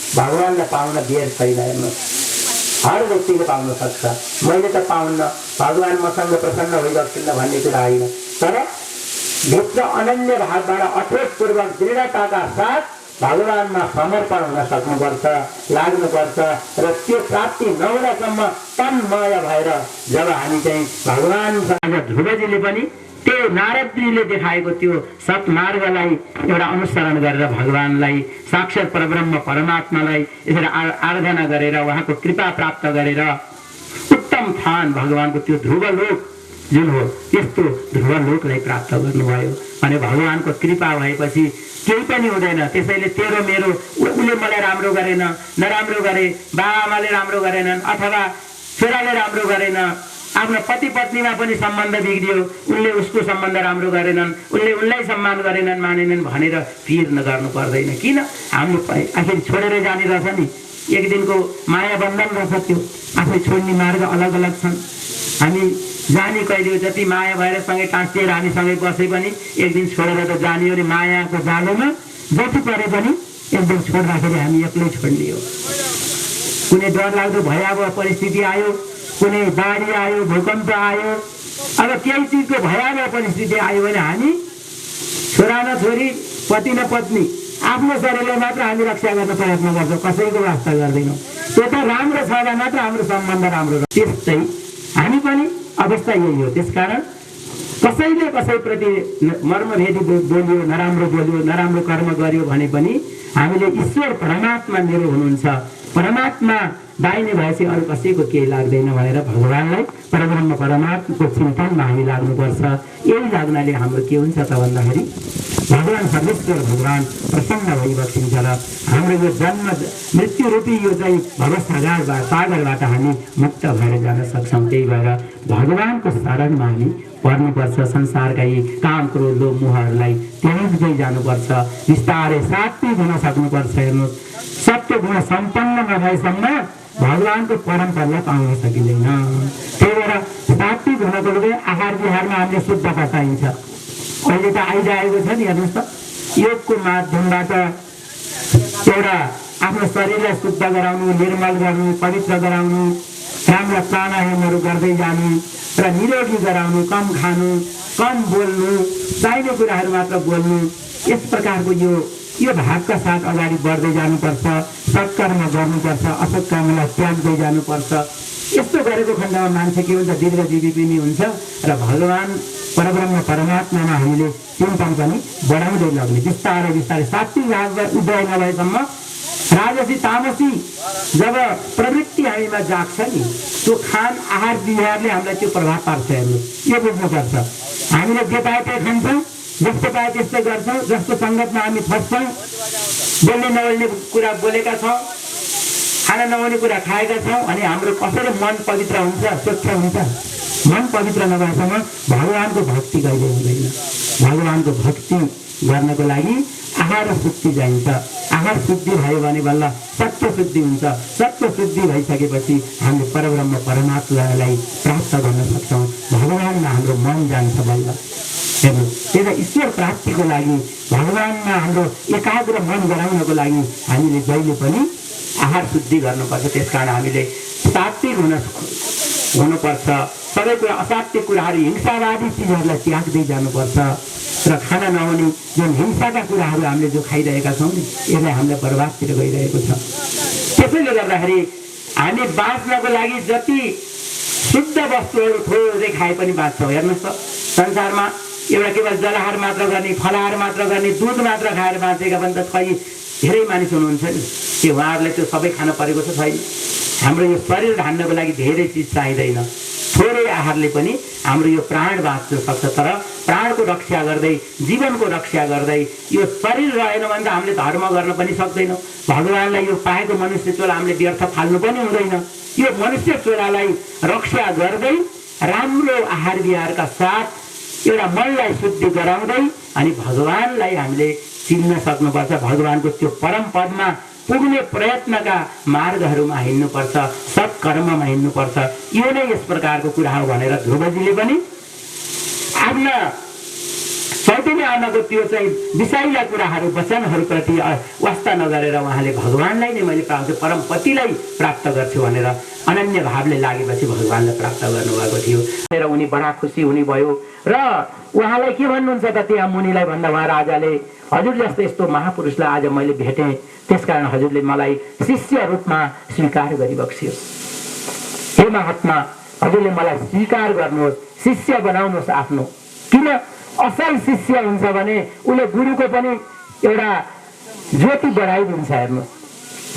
भगवानलाई पाउन बेर छैन। हेर्नुहोस् हर व्यक्तिले पाउन सक्छ। मैले त पाउन्न, भगवान मसँग प्रसन्न भइबस्छन् भन्ने कुरा होइन, तर भित्र अनन्य भावबाट अठोटपूर्वक दृढताका साथ भगवानमा समर्पण हुन सक्नुपर्छ, लाग्नुपर्छ र त्यो प्राप्ति नहुँदासम्म तन्मय भएर जब हामी चाहिँ भगवानसँग ध्रुवजीले पनि त्यो नारदजीले देखाएको त्यो सत्मार्गलाई एउटा अनुसरण गरेर भगवानलाई साक्षात परब्रह्म परमात्मालाई यसरी आराधना गरेर उहाँको कृपा प्राप्त गरेर उत्तम थान भगवानको त्यो ध्रुवलोक जुन हो त्यस्तो ध्रुवलोकलाई प्राप्त गर्नुभयो। अनि भगवानको कृपा भएपछि केही पनि हुँदैन। त्यसैले तेरो मेरो उसले मलाई राम्रो गरेन, नराम्रो गरे, बाबाआमाले राम्रो गरेनन् अथवा छोराले राम्रो गरेन, आफ्नो पति पत्नीमा पनि सम्बन्ध बिग्रियो, उनले उसको सम्बन्ध राम्रो गरेनन्, उनले उनलाई सम्मान गरेनन् मानेनन् भनेर फिर नगर्नु पर्दैन। किन हाम्रो आखिर छोडेर जाने रहेछ नि, एक दिनको माया बन्धन रहेछ, त्यो आफै छोड्ने मार्ग अलग अलग छन्। हामी जाने कहिले जति माया भएर सँगै टाँसिएर हामी सँगै बसे पनि एक दिन छोडेर त जाने हो नि। मायाको जालोमा जति परे पनि एक दिन छोड्दाखेरि हामी एक्लै छोड्ने हो। कुनै डरलाग्दो भयावह परिस्थिति आयो, कुनै बाढी आयो, भूकम्प आयो, अब केही चिजको भयावह परिस्थिति आयो भने हामी छोरा न छोरी, पति न पत्नी, आफ्नो शरीरलाई मात्र हामी रक्षा गर्न प्रयत्न गर्छौँ, कसैको वास्ता गर्दैनौँ। त्यो त राम्रो छ भने मात्र हाम्रो सम्बन्ध राम्रो छ। त्यस्तै हामी पनि अवस्था यही हो। त्यसकारण कसैले कसैप्रति मर्मभेदी बोल्यो, नराम्रो बोल्यो, नराम्रो कर्म गर्यो भने पनि हामीले ईश्वर परमात्मा मेरो हुनुहुन्छ, परमात्मा दाहिने भएपछि अरू कसैको केही लाग्दैन भनेर भगवानलाई परब्रह्म परमात्माको चिन्तनमा हामी लाग्नुपर्छ। यही लाग्नाले हाम्रो के हुन्छ त भन्दाखेरि भगवान सर्वेश्वर भगवान प्रसन्न भइबस्छिन्छ र हाम्रो यो जन्म मृत्यु रूपी यो चाहिँ सागरबाट हामी मुक्त भएर जान सक्छौँ। त्यही भएर भगवानको शरणमा हामी पर्नुपर्छ। संसारका यी काम क्रोध लोभ मोहहरूलाई त्याग्दै जानुपर्छ। बिस्तारै सात्विक हुन सक्नुपर्छ। हेर्नुहोस्, सत्य गुण सम्पन्न नभएसम्म भगवानको परम्परालाई पाउन सकिँदैन। त्यही भएर सात्विक हुनको लागि आहार विहारमा हामीले शुद्धता चाहिन्छ। अहिले त आइरहेको छ नि, हेर्नुहोस् त, योगको माध्यमबाट एउटा आफ्नो शरीरलाई शुद्ध गराउनु, निर्मल गर्नु, पवित्र गराउनु, राम्रा प्राणायामहरू गर्दै जानु र निरोगी गराउनु, कम खानु, कम बोल्नु, चाहिने कुराहरू मात्र बोल्नु, यस प्रकारको यो भावका साथ अगाडि बढ्दै जानुपर्छ। सत्कर्म गर्नुपर्छ, असत् कर्मलाई त्याग्दै जानुपर्छ। यस्तो गरेको खण्डमा मान्छे के हुन्छ, दीर्घजीवी पनि हुन्छ र भगवान परब्रह्म परमात्मामा हामीले चिन्तन पनि बढाउँदै लग्ने। बिस्तारै बिस्तारै सात्विक भाव उदय नभएसम्म राजसी तामसी जब प्रवृत्ति हामीमा जाग्छ नि, त्यो खान आहार विहारले हामीलाई त्यो प्रभाव पार्छ। हेर्नु, यो बुझ्नुपर्छ। हामीले जे पाए त्यही खान्छौँ, जस्तो पाए त्यस्तै गर्छौँ, जस्तो सङ्गतमा हामी फस्छौँ, बोल्ने नबोल्ने कुरा बोलेका छौँ, खाना नहुने कुरा खाएका छौँ, अनि हाम्रो कसरी मन पवित्र हुन्छ, स्वच्छ हुन्छ? मन पवित्र नभएसम्म भगवानको भक्ति कहिले हुँदैन। भगवानको भक्ति गर्नको लागि आहार शुद्धि चाहिन्छ। आहार शुद्धि भयो भने बल्ल सत्य शुद्धि हुन्छ। सत्य शुद्धि भइसकेपछि हामीले परब्रह्म परमात्मालाई प्राप्त गर्न सक्छौँ। भगवानमा हाम्रो मन जान्छ बल्ल। हेर्नु, त्यही ईश्वर प्राप्तिको लागि भगवानमा हाम्रो एकाग्र मन गराउनको लागि हामीले जहिले पनि आहार शुद्धि गर्नुपर्छ। त्यसकारण हामीले सात्विक हुनुपर्छ। सबै कुरा असात्विक कुराहरू, हिंसावादी चिजहरूलाई त्याग्दै जानुपर्छ। र खाना नहुने जुन हिंसाका कुराहरू हामीले जो खाइरहेका छौँ नि यसलाई हामीलाई बर्बादतिर गइरहेको छ। त्यसैले गर्दाखेरि हामी बाँच्नको लागि जति शुद्ध वस्तुहरू थोरै खाए पनि बाँच्छौँ। हेर्नुहोस् त, संसारमा एउटा केवल जलहार मात्र गर्ने, फलाहार मात्र गर्ने, दुध मात्र खाएर बाँचेका पनि त खै धेरै मानिस हुनुहुन्छ नि। के उहाँहरूलाई त्यो सबै खान परेको छ? छैन। हाम्रो यो शरीर धान्नको लागि धेरै चिज चाहिँदैन। थोरै आहारले पनि हाम्रो यो प्राण बाँच्न सक्छ। तर प्राणको रक्षा गर्दै, जीवनको रक्षा गर्दै यो शरीर रहेन भने त हामीले धर्म गर्न पनि सक्दैनौँ। भगवान्लाई यो पाएको मनुष्य चोला हामीले व्यर्थ फाल्नु पनि हुँदैन। यो मनुष्य चोलालाई रक्षा गर्दै राम्रो आहार विहारका साथ एउटा मनलाई शुद्धि गराउँदै अनि भगवान्लाई हामीले चिन्न सक्नुपर्छ। भगवानको त्यो परम पदमा पुग्ने प्रयत्नका मार्गहरूमा हिँड्नुपर्छ, सत्कर्ममा हिँड्नुपर्छ। यो नै यस प्रकारको कुरा हो भनेर ध्रुवजीले पनि आफ्ना चैतन्य आमाको त्यो चाहिँ विषाइला कुराहरू वचनहरूप्रति वास्ता नगरेर उहाँले भगवान्लाई नै मैले प्राप्त परम पतिलाई प्राप्त गर्छु भनेर अनन्य भावले लागेपछि भगवान्लाई प्राप्त गर्नुभएको थियो। र उनी बडा खुसी हुने भयो र उहाँलाई के भन्नुहुन्छ त त्यहाँ मुनिलाई भन्दा उहाँ राजाले, हजुर जस्तो यस्तो महापुरुषलाई आज मैले भेटेँ, त्यसकारण हजुरले मलाई शिष्य रूपमा स्वीकार गरिबक्सियोस्। हे महात्मा, हजुरले मलाई स्वीकार गर्नुहोस्, शिष्य बनाउनुहोस् आफ्नो। किन असल शिष्य हुन्छ भने उसले गुरुको पनि एउटा ज्योति बढाइदिन्छ। हेर्नुहोस्,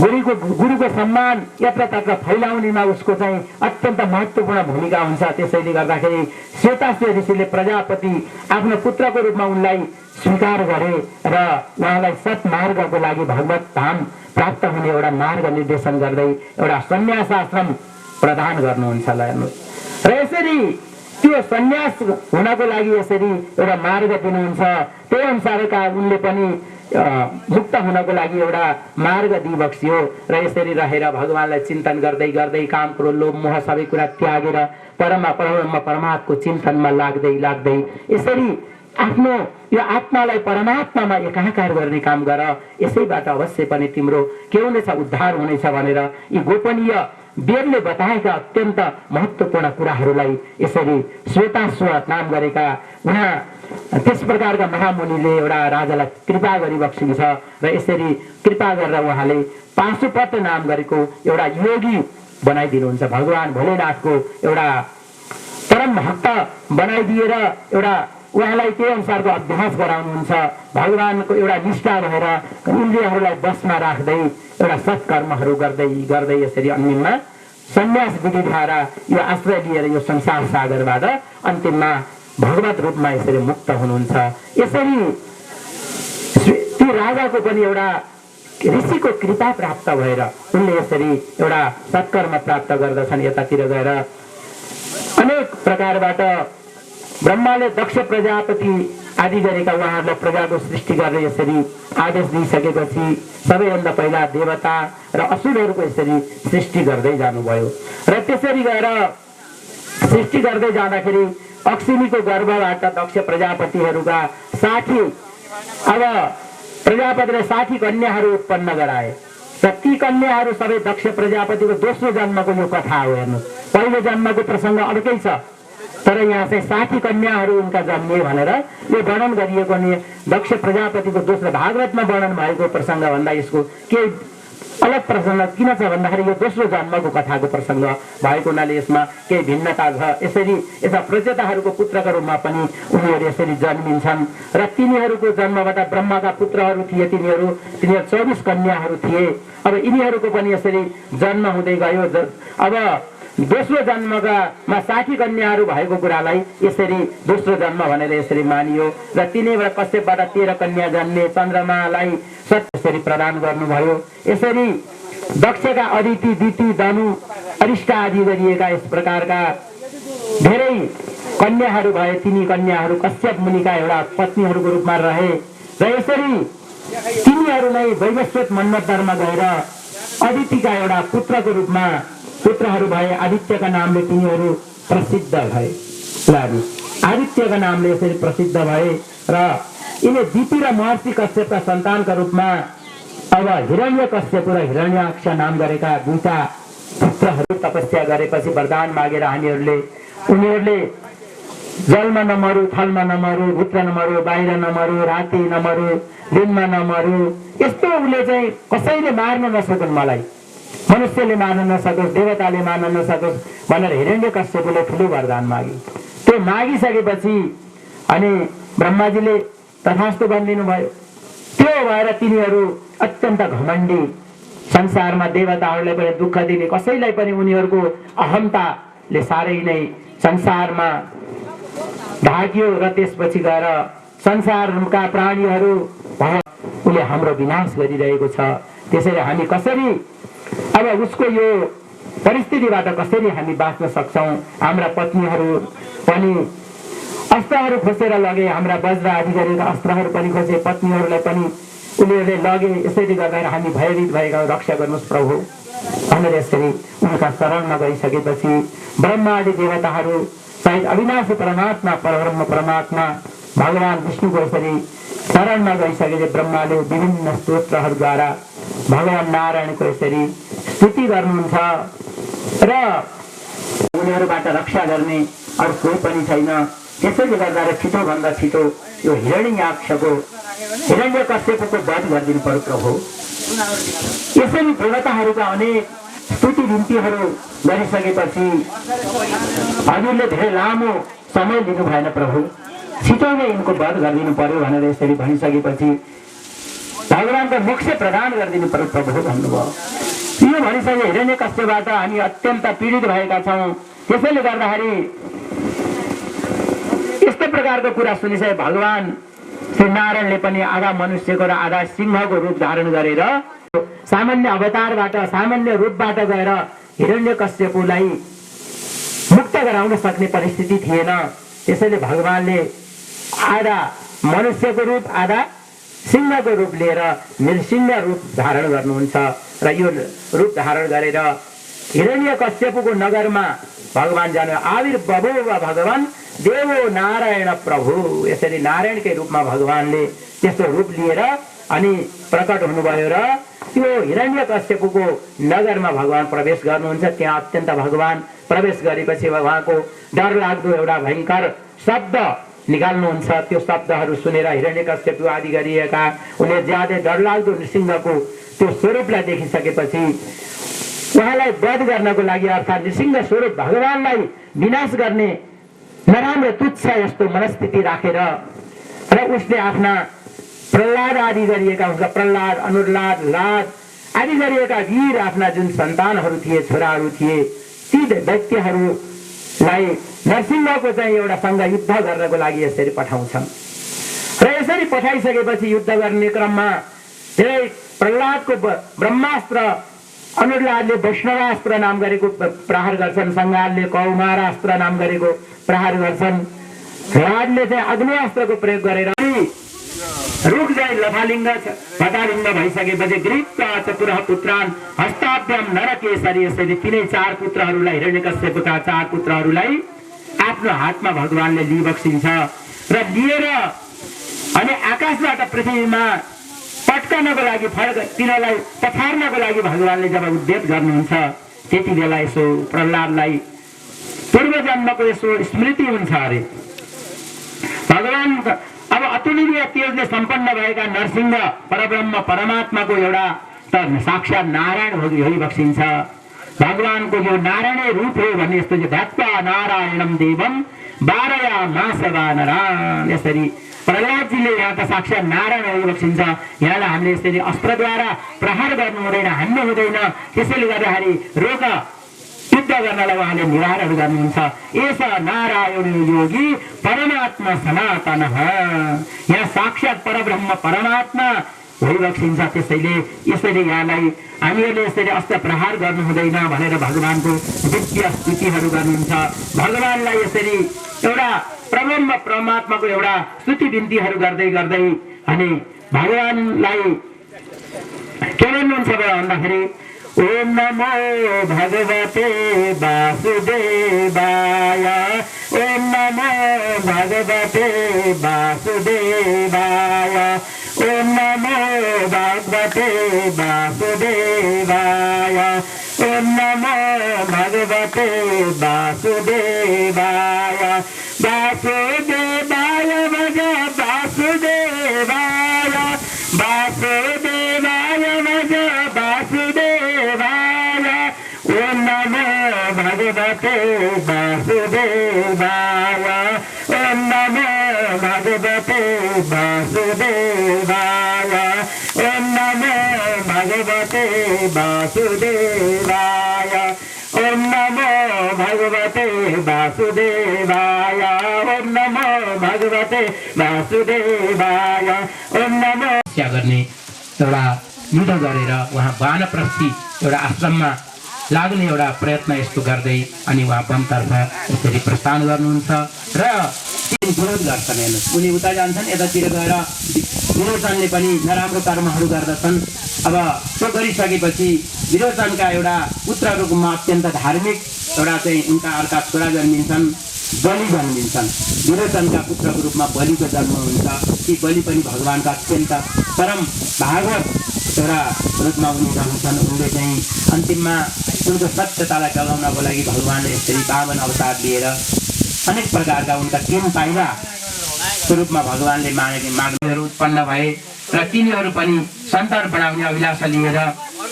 गुरुको सम्मान यत्रतत्र फैलाउनेमा उसको चाहिँ अत्यन्त महत्त्वपूर्ण भूमिका हुन्छ। त्यसैले गर्दाखेरि श्वेताश्व ऋषिले प्रजापति आफ्नो पुत्रको रूपमा उनलाई स्वीकार गरे र उहाँलाई सत्मार्गको लागि भगवत धाम प्राप्त हुने एउटा मार्ग निर्देशन गर्दै एउटा सन्यास आश्रम प्रदान गर्नुहुन्छ। हेर्नुहोस्, र यसरी त्यो सन्यास हुनको लागि यसरी एउटा मार्ग दिनुहुन्छ। त्यही अनुसारका उनले पनि मुक्त हुनको लागि एउटा मार्ग दिइबक्सियो र यसरी रहेर भगवान्लाई चिन्तन गर्दै गर्दै काम क्रोध लोभ मोह सबै कुरा त्यागेर परमात्माको चिन्तनमा लाग्दै लाग्दै यसरी आफ्नो यो आत्मालाई परमात्मामा एकाकार गर्ने काम गर। यसैबाट अवश्य पनि तिम्रो के हुनेछ, उद्धार हुनेछ भनेर यी गोपनीय वेदले बताएका अत्यन्त महत्त्वपूर्ण कुराहरूलाई यसरी श्वेताश्व नाम गरेका उहाँ त्यस प्रकारका महामुनिले एउटा राजालाई कृपा गरिबक्सिन्छ र यसरी कृपा गरेर उहाँले पाशुपत नाम गरेको एउटा योगी बनाइदिनुहुन्छ। भगवान भोलेनाथको एउटा परम भक्त बनाइदिएर एउटा उहाँलाई त्यही अनुसारको अभ्यास गराउनुहुन्छ। भगवानको एउटा निष्ठा भएर इन्द्रियहरूलाई बसमा राख्दै एउटा सत्कर्महरू गर्दै गर्दै यसरी अन्तिममा सन्यास विधिद्वारा यो आश्रय लिएर यो संसार सागरबाट अन्तिममा भगवत रूपमा यसरी मुक्त हुनुहुन्छ। यसरी त्यो राजाको पनि एउटा ऋषिको कृपा प्राप्त भएर उनले यसरी एउटा सत्कर्म प्राप्त गर्दछन्। यतातिर गएर अनेक प्रकारबाट ब्रह्माले दक्ष प्रजापति आदि गरेका उहाँहरूलाई प्रजाको सृष्टि गरेर यसरी आदेश दिइसकेपछि सबैभन्दा पहिला देवता र असुरहरूको यसरी सृष्टि गर्दै जानुभयो र त्यसरी गएर सृष्टि गर्दै जाँदाखेरि अक्सिनीको गर्भबाट दक्ष प्रजापतिहरूका 60 अब प्रजापतिले 60 कन्याहरू उत्पन्न गराए र ती कन्याहरू सबै दक्ष प्रजापतिको दोस्रो जन्मको यो कथा हो। हेर्नु, पहिलो जन्मको प्रसङ्ग अर्कै छ, तर यहाँ चाहिँ 60 कन्याहरू उनका जन्मिए भनेर यो वर्णन गरिएको नि दक्ष प्रजापतिको दोस्रो भागवतमा वर्णन भएको प्रसङ्ग भन्दा यसको केही अलग प्रसङ्ग किन छ भन्दाखेरि यो दोस्रो जन्मको कथाको प्रसङ्ग भएको हुनाले यसमा केही भिन्नता छ। यसरी यता प्रजेताहरूको पुत्रको रूपमा पनि उनीहरू यसरी जन्मिन्छन् र तिनीहरूको जन्मबाट ब्रह्माका पुत्रहरू थिए, तिनीहरू 24 कन्याहरू थिए। अब यिनीहरूको पनि यसरी जन्म हुँदै गयो। अब दोस्रो जन्ममा 60 कन्याहरू भएको कुरालाई यसरी दोस्रो जन्म भनेर यसरी मानियो र तिनीबाट कश्यपबाट 13 कन्या जन्मे, चन्द्रमालाई यसरी प्रदान गर्नुभयो। यसरी दक्षका अदिति, दिति, धनु, अरिष्ट आदि गरिएका यस प्रकारका धेरै कन्याहरू भए। तिनी कन्याहरू कश्यप मुनिका एउटा पत्नीहरूको रूपमा रहे र यसरी तिनीहरू नै वैवस्वत मन्वन्तरमा गएर अदितिका एउटा पुत्रको रूपमा पुत्रहरू भए। आदित्यका नामले तिनीहरू प्रसिद्ध भए। आदित्यका नामले यसरी प्रसिद्ध भए र यिनी दिति र महर्षि कश्यपका सन्तानका रूपमा अब हिरण्य कश्यप र हिरण्याक्ष नाम गरेका दुईटा पुत्रहरू तपस्या गरेपछि वरदान मागेर उनीहरूले जलमा नमरु, थलमा नमरु, भित्र नमरु, बाहिर नमरु, राति नमरु, दिनमा नमरु, यस्तो उसले चाहिँ कसैले मार्न नसकुन् मलाई, मनुष्यले मार्न नसकोस्, देवताले मार्न नसकोस् भनेर हिरण्यकश्यपले ठुलो वरदान मागे। त्यो मागिसकेपछि अनि ब्रह्माजीले तथास्तु भनिदिनु भयो। त्यो भएर तिनीहरू अत्यन्त घमण्डी, संसारमा देवताहरूलाई पनि दुःख दिने, कसैलाई पनि उनीहरूको अहमताले साह्रै नै संसारमा ढाक्यो र त्यसपछि गएर संसारका प्राणीहरू उसले हाम्रो विनाश गरिरहेको छ। त्यसैले हामी कसरी अब उसको यो परिस्थितिबाट कसरी हामी बाँच्न सक्छौँ? हाम्रा पत्नीहरू पनि अस्त्रहरू खोसेर लगे, हाम्रा वज्र आदि गरेका अस्त्रहरू पनि खोसे, पत्नीहरूलाई पनि उनीहरूले लगे। यसरी गर्दा हामी भयभीत भएका रक्षा गर्नुहोस् प्रभु भनेर यसरी उनका शरणमा गइसकेपछि ब्रह्मा आदि देवताहरू सहित अविनाशी परमात्मा परब्रह्म परमात्मा भगवान विष्णुको यसरी शरणमा गइसकेपछि ब्रह्माले विभिन्न स्तोत्रहरूद्वारा भगवान नारायणको यसरी स्तुति गर्नुहुन्छ र उनीहरूबाट रक्षा गर्ने अरू कोही पनि छैन। त्यसैले गर्दा छिटोभन्दा छिटो यो हिरण्यकश्यपको हिरण्यकश्यपको वध गरिदिनु पर्यो प्रभु। यसरी देवताहरूका अनेक स्तुति बिन्तीहरू गरिसकेपछि हजुरले धेरै लामो समय लिनु भएन प्रभु, छिटो नै यिनको वध गरिदिनु पर्यो भनेर यसरी भनिसकेपछि भगवानको मोक्ष प्रदान गरिदिनु पर्यो प्रभु भन्नुभयो। यो भनिसके हिरण्यकश्यपबाट हामी अत्यन्त पीडित भएका छौँ। त्यसैले गर्दाखेरि यस्तो प्रकारको कुरा सुनिसके भगवान श्री नारायणले पनि आधा मनुष्यको र आधा सिंहको रूप धारण गरेर सामान्य अवतारबाट सामान्य रूपबाट गएर हिरण्यकश्यपलाई मुक्त गराउन सक्ने परिस्थिति थिएन। त्यसैले भगवानले आधा मनुष्यको रूप आधा सिंहको रूप लिएर नृसिंह रूप धारण गर्नुहुन्छ र यो रूप धारण गरेर हिरण्यकश्यपको नगरमा भगवान जानु आविर्भवो भगवान देवो नारायण प्रभु। यसरी नारायणकै रूपमा भगवानले त्यस्तो रूप लिएर अनि प्रकट हुनुभयो र त्यो हिरण्यकश्यपको नगरमा भगवान प्रवेश गर्नुहुन्छ। त्यहाँ अत्यन्त भगवान प्रवेश गरेपछि उहाँको डरलाग्दो एउटा भयङ्कर शब्द निकाल्नुहुन्छ। त्यो शब्दहरू सुनेर हिरण्यकश्यप आदि गरिएका उनले ज्यादै डरलाग्दो नृसिंहको त्यो स्वरूपलाई देखिसकेपछि उहाँलाई वध गर्नको लागि अर्थात् नृसिंह स्वरूप भगवानलाई विनाश गर्ने नराम्रो तुच्छ यस्तो मनस्थिति राखेर र उसले आफ्ना प्रहलाद आदि गरिएका उसका प्रहलाद अनुरलाद लाद आदि गरिएका वीर आफ्ना जुन सन्तानहरू थिए छोराहरू थिए ती व्यक्तिहरूलाई नरसिंहको चाहिँ एउटा सँग युद्ध गर्नको लागि यसरी पठाउँछन् र यसरी पठाइसकेपछि युद्ध गर्ने क्रममा धेरै प्रहलादको ब्रह्मास्त्र अनुरलादले वैष्णवास्त्र नाम गरेको प्रहार गर्छन्, सङ्गालले कौमारास्त्र नाम गरेको प्रहार गर्छन्, लादले चाहिँ अग्नियास्त्रको प्रयोग गरेर रुख चाहिँ लथालिङ्ग भटालिङ्ग भइसकेपछि गृहीत्वा चतुरः पुत्रान् हस्ताभ्याम नरकेसरी यसरी तिनै चार पुत्रहरूलाई हिरण्यकश्यपका चार पुत्रहरूलाई आफ्नो हातमा भगवानले लिइबक्सिन्छ र लिएर अनि आकाशबाट पृथ्वीमा पट्कनको लागि तिनीहरूलाई पछार्नको लागि भगवानले जब उद्यत गर्नुहुन्छ त्यति बेला यसो प्रहलादलाई पूर्व जन्मको यसो स्मृति हुन्छ अरे भगवान अब अतुलनीय तेजले सम्पन्न भएका नरसिंह परब्रह्म परमात्माको एउटा त साक्षात् नारायण भइबक्सिन्छ। भगवानको यो नारायणै रूप हो भन्ने यस्तो ध्यात्वा नारायणम देवम बारया मास वानरान् यसरी प्रहलादजीले यहाँ त साक्षात् नारायण भइबक्सिन्छ। यहाँलाई हामीले यसरी अस्त्रद्वारा प्रहार गर्नु हुँदैन, हान्नु हुँदैन। त्यसैले गर्दाखेरि रोग युद्ध गर्नलाई उहाँले निवारणहरू गर्नुहुन्छ। एस नारायण योगी परमात्मा सनातन यहाँ साक्षात् परब्रह्म परमात्मा भइबक्सिन्छ। त्यसैले यसरी यहाँलाई हामीहरूले यसरी अस्त्र प्रहार गर्नु हुँदैन भनेर भगवानको दिव्य स्तुतिहरू गर्नुहुन्छ। भगवानलाई यसरी एउटा परब्रह्म परमात्माको एउटा स्तुति बिन्तीहरू गर्दै गर्दै अनि भगवानलाई के भन्नुहुन्छ भन्दाखेरि ओम नमो भगवते वासुदेवाय ओम नमो भगवते वासुदेवाय ओम नमो भगवते वासुदेवाय ओम नमो भगवते वासुदेवाय वासुदेवाय भज वासुदेवाय वासुदेवाय भज वासुदेवाय ओम नमो भगवते वासुदेवाय ओम नमो भगवते वासुदेवाय ओम नमो भगवते वासुदेवाय ओम नमो भगवते वासुदेवाय ओम नमो भगवते वासुदेवाय ओम नमो गर्ने एउटा युद्ध गरेर उहाँ वानप्रस्थी एउटा आश्रममा लाग्ने एउटा प्रयत्न यस्तो गर्दै अनि उहाँ वामतर्फ यसरी प्रस्थान गर्नुहुन्छ र विरोध गर्छन्। हेर्नुहोस्, उनी उता जान्छन्, यतातिर गएर विरोचनले पनि नराम्रो कर्महरू गर्दछन्। अब त्यो गरिसकेपछि विरोचनका एउटा पुत्रको रूपमा अत्यन्त धार्मिक एउटा चाहिँ उनका अर्का छोरा जन्मिन्छन्, बलि जन्मिन्छन्। विरोचनका पुत्रको रूपमा बलिको जन्म हुन्छ। ती बलि पनि भगवानका अत्यन्त परम भागवत एउटा रूपमा उनी रहन्छन्। उनले चाहिँ अन्तिममा उनको सत्यतालाई जगाउनको लागि भगवानले यसरी पावन अवतार लिएर अनेक प्रकारका उनका 3 पाइलाको रूपमा भगवानले माग्नेहरू उत्पन्न भए र तिनीहरू पनि सन्तान बनाउने अभिलाषा लिएर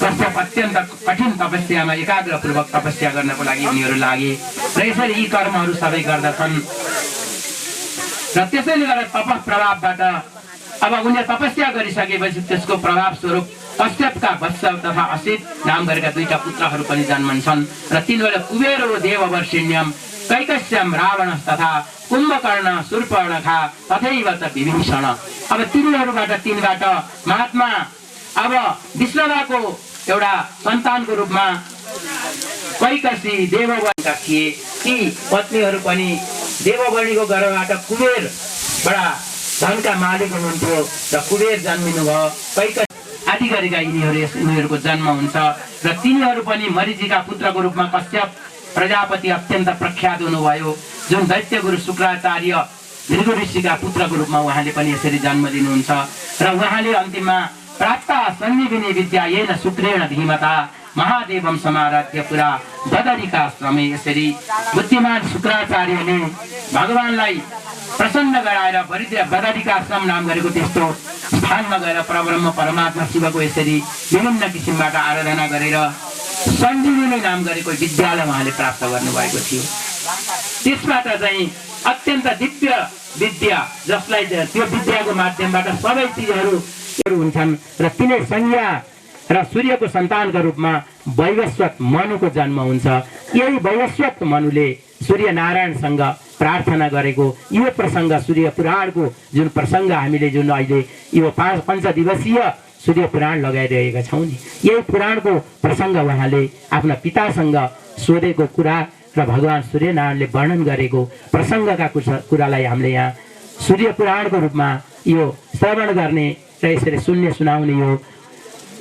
कश्यप अत्यन्त कठिन तपस्यामा एकाग्रपूर्वक तपस्या गर्नको लागि उनीहरू लागे र यसरी यी कर्महरू सबै गर्दछन्। र त्यसैले गर्दा तप प्रभावबाट अब उनीहरूले तपस्या गरिसकेपछि त्यसको प्रभाव स्वरूप कश्यपका वत्स तथा असित नाम गरेका 2टा पुत्रहरू पनि जन्मन्छन् र तिनीहरू कुबेर देववर्षिण्यम कैकस्यम रावण तथा कुम्भकर्ण शूर्पणखा तथैव च विभीषण। अब तिनीहरूबाट 3बाट महात्मा अब विष्णुको एउटा सन्तानको रूपमा कैकसी देववर्णका थिए। ती पत्नीहरू पनि देववर्णीको गर्भबाट कुबेरबाट धनका मालिक हुनुहुन्थ्यो र कुबेर जन्मिनु भयो। कैकसी आदि गरेका यिनीहरूको जन्म हुन्छ र तिनीहरू पनि मरीचिका पुत्रको रूपमा कश्यप प्रजापति अत्यन्त प्रख्यात हुनुभयो, जुन दैत्य गुरु शुक्राचार्य भृगु ऋषिका पुत्रको रूपमा उहाँले पनि यसरी जन्म दिनुहुन्छ र उहाँले अन्तिममा प्राप्त सञ्जीविनी विद्या येन शुक्रेण धीमता महादेवम समाराध्य पुरा बदरिकाश्रमे। यसरी बुद्धिमान शुक्राचार्यले भगवानलाई प्रसन्न गराएर बदरिकाश्रम नाम गरेको त्यस्तो स्थानमा गएर परब्रह्म परमात्मा शिवको यसरी विभिन्न किसिमबाट आराधना गरेर सञ्जीविनी नाम गरेको विद्यालाई उहाँले प्राप्त गर्नुभएको थियो। त्यसबाट चाहिँ अत्यन्त दिव्य विद्या जसलाई त्यो विद्याको माध्यमबाट सबै चिजहरू हुन्छन् र तिनै संज्ञा र सूर्यको सन्तानका रूपमा वैवस्वत मनुको जन्म हुन्छ। यही वैवस्वत मनुले सूर्य नारायणसँग प्रार्थना गरेको यो प्रसङ्ग सूर्य पुराणको जुन प्रसङ्ग हामीले जुन अहिले यो 5 दिवसीय सूर्य पुराण लगाइरहेका छौँ नि, यही पुराणको प्रसङ्ग उहाँले आफ्ना पितासँग सोधेको कुरा र भगवान सूर्यनारायणले वर्णन गरेको प्रसङ्गका कुरालाई हामीले यहाँ सूर्य पुराणको रूपमा यो श्रवण गर्ने र यसरी सुनाउने यो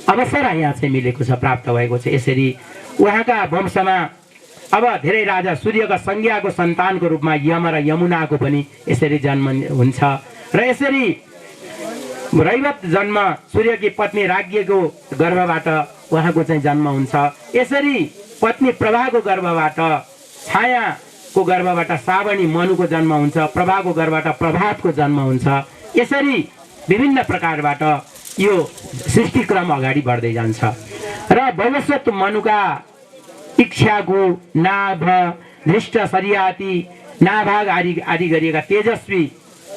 अवसर यहाँ चाहिँ मिलेको छ, प्राप्त भएको छ। यसरी उहाँका वंशमा अब धेरै राजा सूर्यका संज्ञाको सन्तानको रूपमा यम र यमुनाको पनि यसरी जन्म हुन्छ र यसरी रैवत जन्म सूर्यकी पत्नी राज्ञको गर्भबाट उहाँको चाहिँ जन्म हुन्छ। यसरी पत्नी प्रभाको गर्भबाट छायाको गर्भबाट सावणी मनुको जन्म हुन्छ, प्रभाको गर्भबाट प्रभातको जन्म हुन्छ। यसरी विभिन्न प्रकारबाट यो सृष्टिक्रम अगाडि बढ्दै जान्छ र वैवस्वत मनुका इच्छाको नाभ धृष्ट सरियाती नाभाग आदि गरिएका तेजस्वी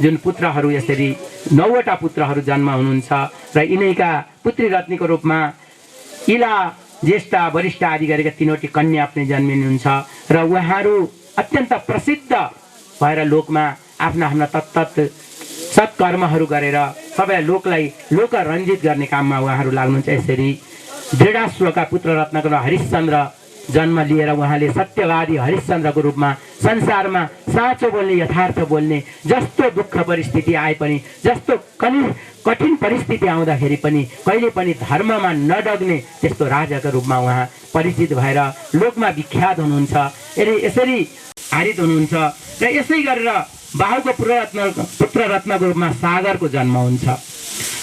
जुन पुत्रहरू यसरी 9वटा पुत्रहरू जन्म हुनुहुन्छ र यिनैका पुत्री रत्नीको रूपमा इला ज्येष्ठा वरिष्ठ आदि गरेका 3वटी कन्या पनि जन्मिनुहुन्छ र उहाँहरू अत्यन्त प्रसिद्ध भएर लोकमा आफ्ना आफ्ना तत्त सत्कर्महरू गरेर सबै लोकलाई लोकरञ्जित गर्ने काममा उहाँहरू लाग्नुहुन्छ। यसरी दृढाश्वका पुत्र रत्नको हरिश्चन्द्र जन्म लिएर उहाँले सत्यवादी हरिश्चन्द्रको रूपमा संसारमा साँचो बोल्ने यथार्थ बोल्ने, जस्तो दुःख परिस्थिति आए पनि जस्तो कठिन परिस्थिति आउँदाखेरि पनि कहिले पनि धर्ममा नडग्ने त्यस्तो राजाको रूपमा उहाँ परिचित भएर लोकमा विख्यात हुनुहुन्छ। यसरी हारित हुनुहुन्छ र यसै गरेर बाहुको पुत्र रत्नको रूपमा सागरको जन्म हुन्छ,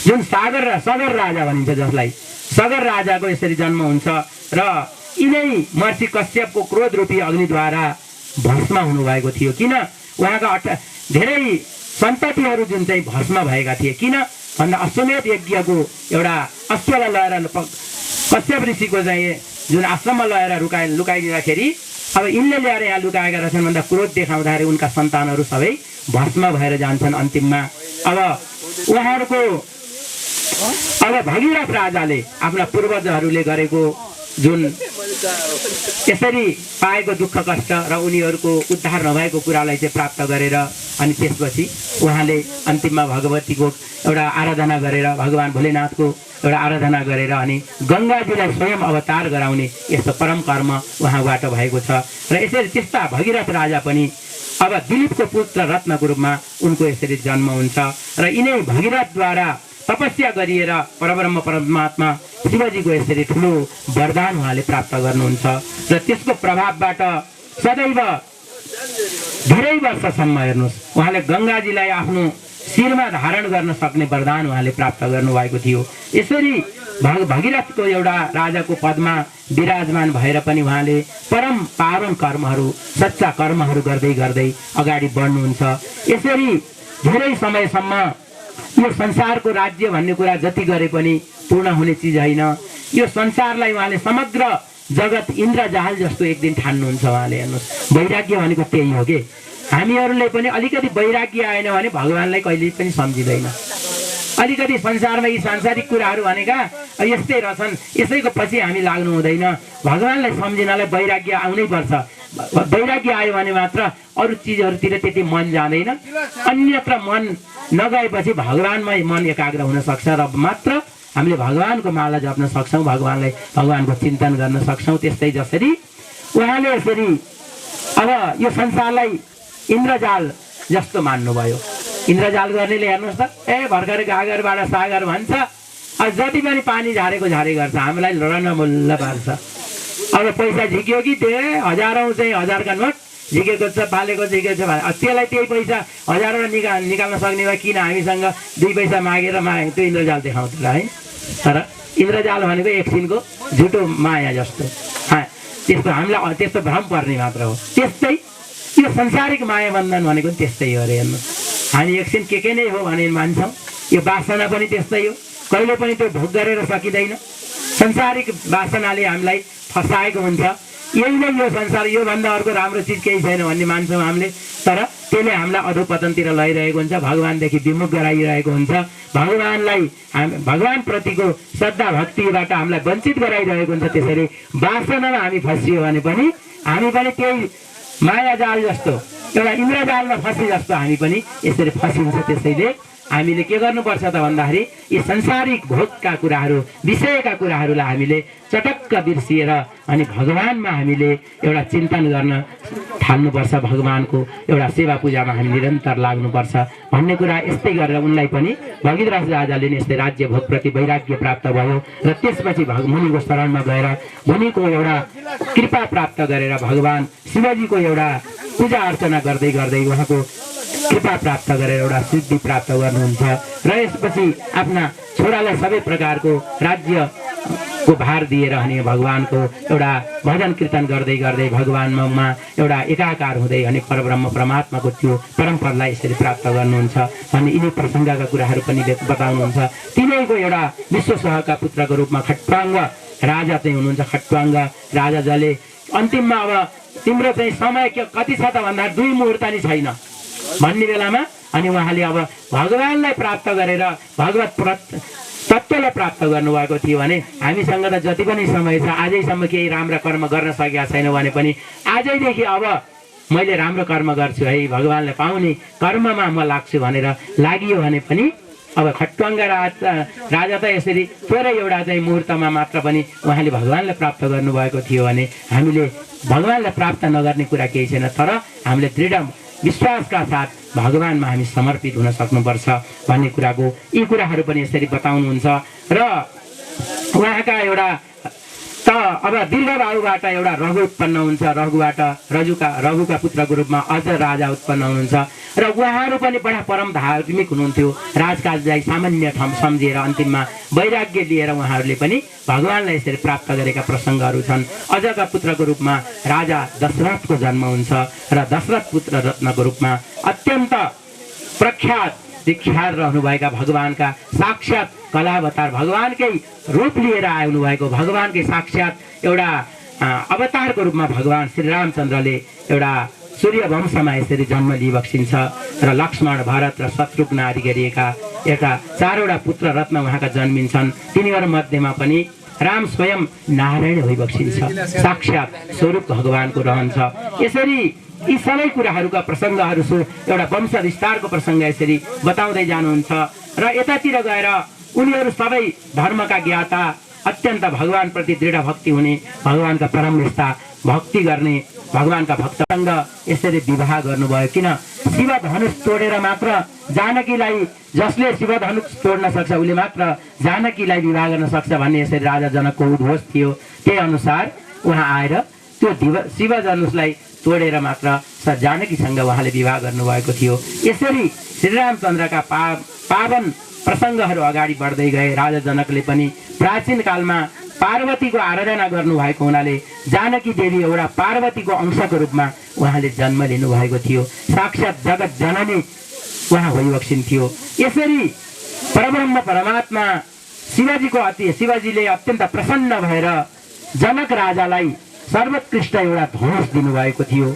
जुन सगर राजा भनिन्छ, जसलाई सगर राजाको यसरी जन्म हुन्छ र यिनै महर्षि कश्यपको क्रोध रूपी अग्निद्वारा भस्म हुनुभएको थियो। किन उहाँका धेरै सन्ततिहरू जुन चाहिँ भस्म भएका थिए। किन भन्दा अश्वमेध यज्ञको एउटा अश्वलाई लगाएर कश्यप ऋषिको चाहिँ जुन आश्रममा लगाएर लुकाइदिँदाखेरि अब यिनले ल्याएर यहाँ लुकाएका रहेछन् भन्दा क्रोध देखाउँदाखेरि उनका सन्तानहरू सबै भस्म भएर जान्छन् अन्तिममा। अब उहाँहरूको अब भगीरथ राजाले आफ्ना पूर्वजहरूले गरेको जुन यसरी पाएको दुःख कष्ट र उनीहरूको उद्धार नभएको कुरालाई चाहिँ प्राप्त गरेर अनि त्यसपछि उहाँले अन्तिममा भगवतीको एउटा आराधना गरेर भगवान भोलेनाथको एउटा आराधना गरेर अनि गङ्गाजीलाई स्वयं अवतार गराउने यस्तो परम कर्म उहाँबाट भएको छ। र यसरी त्यस्ता भगीरथ राजा पनि अब दिलीपको पुत्र रत्नको रूपमा उनको यसरी जन्म हुन्छ र यिनै भगीरथद्वारा तपस्या गरिएर परब्रह्म परमात्मा शिवजीको यसरी ठुलो वरदान उहाँले प्राप्त गर्नुहुन्छ र त्यसको प्रभावबाट सदैव धेरै वर्षसम्म हेर्नुहोस् उहाँले गङ्गाजीलाई आफ्नो शिरमा धारण गर्न सक्ने वरदान उहाँले प्राप्त गर्नुभएको थियो। यसरी भगीरथको एउटा राजाको पदमा विराजमान भएर पनि उहाँले परम पावन कर्महरू सच्चा कर्महरू गर्दै गर्दै अगाडि बढ्नुहुन्छ। यसरी धेरै समयसम्म यो संसारको राज्य भन्ने कुरा जति गरे पनि पूर्ण हुने चिज होइन। यो संसारलाई उहाँले समग्र जगत इन्द्रजाल जस्तो एक दिन ठान्नुहुन्छ उहाँले। हेर्नुहोस् वैराग्य भनेको त्यही हो कि हामीहरूले पनि अलिकति वैराग्य आएन भने भगवान्लाई कहिले पनि सम्झिँदैन। अलिकति संसारमा यी सांसारिक कुराहरू भनेका यस्तै रहेछन् यसैको पछि हामी लाग्नु हुँदैन। भगवान्लाई सम्झिनलाई वैराग्य आउनै पर्छ। वैराग्य आयो भने मात्र अरू चिजहरूतिर त्यति मन जाँदैन। अन्यत्र मन नगएपछि भगवान्मै मन एकाग्र हुन सक्छ र मात्र हामीले भगवानको माला जप्न सक्छौँ, भगवानको चिन्तन गर्न सक्छौँ। त्यस्तै जसरी उहाँले यसरी अब यो संसारलाई इन्द्रजाल जस्तो मान्नुभयो। इन्द्रजाल गर्नेले हेर्नुहोस् त भर्खर गागरबाट सागर भन्छ जति पनि पानी झारेको झारे गर्छ हामीलाई रनमुल्ल पार्छ। अब पैसा झिक्यो कि त्यो हजारौँ चाहिँ हजारका नोट झिकेको छ पालेको झिकेको छ त्यसलाई त्यही पैसा हजारौँ निकाल्न सक्ने भए किन हामीसँग 2 पैसा मागेर त्यो इन्द्रजाल देखाउँछ है। तर इन्द्रजाल भनेको एकछिनको झुटो माया जस्तो त्यस्तो हामीलाई त्यस्तो भ्रम पर्ने मात्र हो। त्यस्तै यो संसारिक माया बन्धन भनेको त्यस्तै हो अरे। हेर्नुहोस् हामी एकछिन के नै हो भने मान्छौँ। यो वासना पनि त्यस्तै हो, कहिले पनि त्यो भोग गरेर सकिँदैन। संसारिक वासनाले हामीलाई फसाएको हुन्छ। यही नै यो संसार योभन्दा अर्को राम्रो चिज केही छैन भन्ने मान्छौँ हामीले। तर त्यसले हामीलाई अधोपतनतिर लैरहेको हुन्छ, भगवानदेखि विमुख गराइरहेको हुन्छ, भगवान प्रतिको श्रद्धा भक्तिबाट हामीलाई वञ्चित गराइरहेको हुन्छ। त्यसरी वासनामा हामी फसियो भने पनि हामी पनि त्यही माया जाल जस्तो एउटा इन्द्रजालमा फसे जस्तो हामी पनि यसरी फसिन्छ। त्यसैले हामीले के गर्नुपर्छ त भन्दाखेरि यी संसारिक भोगका कुराहरू विषयका कुराहरूलाई हामीले चटक्क बिर्सिएर अनि भगवानमा हामीले एउटा चिन्तन गर्न थाल्नुपर्छ। भगवानको एउटा सेवा पूजामा हामी निरन्तर लाग्नुपर्छ भन्ने कुरा यस्तै गरेर उनलाई पनि भगीरथ राजाले यस्तै राज्य भोगप्रति वैराग्य प्राप्त भयो र त्यसपछि मुनिको शरणमा गएर मुनिको एउटा कृपा प्राप्त गरेर भगवान शिवजीको एउटा पूजा अर्चना गर्दै गर्दै उहाँको कृपा प्राप्त गरेर एउटा सिद्धि प्राप्त गर्नुहुन्छ र यसपछि आफ्ना छोरालाई सबै प्रकारको राज्यको भार दिएर अनि भगवानको एउटा भजन कीर्तन गर्दै गर्दै भगवानमा एउटा एकाकार हुँदै अनि परब्रह्म परमात्माको त्यो परम्परालाई यसरी प्राप्त गर्नुहुन्छ भन्ने यिनै प्रसङ्गका कुराहरू पनि बताउनुहुन्छ। तिनैको एउटा विश्वसहका पुत्रको रूपमा खट्वाङ्ग राजा चाहिँ हुनुहुन्छ। खट्वाङ्ग राजा जसले अन्तिममा अब तिम्रो चाहिँ समय कति छ त भन्दा 2 मुहुर्त नि छैन भन्ने बेलामा अनि उहाँले अब भगवानलाई प्राप्त गरेर भगवत तत्त्वलाई प्राप्त गर्नुभएको थियो भने हामीसँग त जति पनि समय छ आजैसम्म केही राम्रो कर्म गर्न सकेका छैनौँ भने पनि आजैदेखि अब मैले राम्रो कर्म गर्छु है, भगवानलाई पाउने कर्ममा म लाग्छु भनेर लागियो भने पनि अब खट्वाङ्ग राजा त यसरी थोरै एउटा चाहिँ मुहुर्तमा मात्र पनि उहाँले भगवानलाई प्राप्त गर्नुभएको थियो भने हामीले भगवानलाई प्राप्त नगर्ने कुरा केही छैन। तर हामीले दृढ विश्वासका साथ भगवानमा हामी समर्पित हुन सक्नुपर्छ भन्ने कुराको यी कुराहरू पनि यसरी बताउनुहुन्छ। र उहाँका एउटा अब दीर्घबाहुबाट एउटा रघु उत्पन्न हुन्छ, रघुका पुत्रको रूपमा अझ राजा उत्पन्न हुनुहुन्छ र उहाँहरू पनि बडा परम धार्मिक हुनुहुन्थ्यो। राजकाजलाई सामान्य ठाउँ सम्झिएर अन्तिममा वैराग्य लिएर उहाँहरूले पनि भगवानलाई यसरी प्राप्त गरेका प्रसङ्गहरू छन्। अझका पुत्रको रूपमा राजा दशरथको जन्म हुन्छ र दशरथ पुत्र रत्नको रूपमा अत्यन्त प्रख्यात विख्यात रहनुभएका भगवानका साक्षात कलावतार भगवानकै रूप लिएर आउनुभएको भगवानकै साक्षात एउटा अवतारको रूपमा भगवान श्री रामचन्द्रले एउटा सूर्य वंशमा यसरी जन्म लिइबक्सिन्छ र लक्ष्मण भरत र शत्रुघ्न आदि गरिएका एउटा चारवटा पुत्र रत्न उहाँका जन्मिन्छन्। तिनीहरू मध्येमा पनि राम स्वयं नारायण भइबक्सिन्छ, साक्षात स्वरूप भगवानको रहन्छ। यसरी यी सबै कुराहरूका प्रसङ्गहरू एउटा वंश विस्तारको प्रसङ्ग यसरी बताउँदै जानुहुन्छ र यतातिर गएर उनीहरू सबै धर्मका ज्ञाता, अत्यन्त भगवानप्रति दृढ भक्ति हुने, भगवानका परमनिष्ठा भक्ति गर्ने भगवानका भक्तसँग यसरी विवाह गर्नुभयो। किन शिव धनुष तोडेर मात्र जानकीलाई, जसले शिव धनुष तोड्न सक्छ उसले मात्र जानकीलाई विवाह गर्न सक्छ भन्ने यसरी राजा जनकको उद्घोष थियो। त्यही अनुसार उहाँ आएर त्यो शिव धनुषलाई तोडेर मात्र जानकीसँग उहाँले विवाह गर्नुभएको थियो। यसरी श्रीरामचन्द्रका पावन प्रसङ्गहरू अगाडि बढ्दै गए। राजा जनकले पनि प्राचीन कालमा पार्वतीको आराधना गर्नुभएको हुनाले जानकी देवी एउटा पार्वतीको अंशको रूपमा उहाँले जन्म लिनुभएको थियो। साक्षात जगत जननी उहाँ भइबक्सिन्थ्यो। यसरी परब्रह्म परमात्मा शिवजीले अत्यन्त प्रसन्न भएर जनक राजालाई सर्वोत्कृष्ट एउटा धनुष दिनुभएको थियो।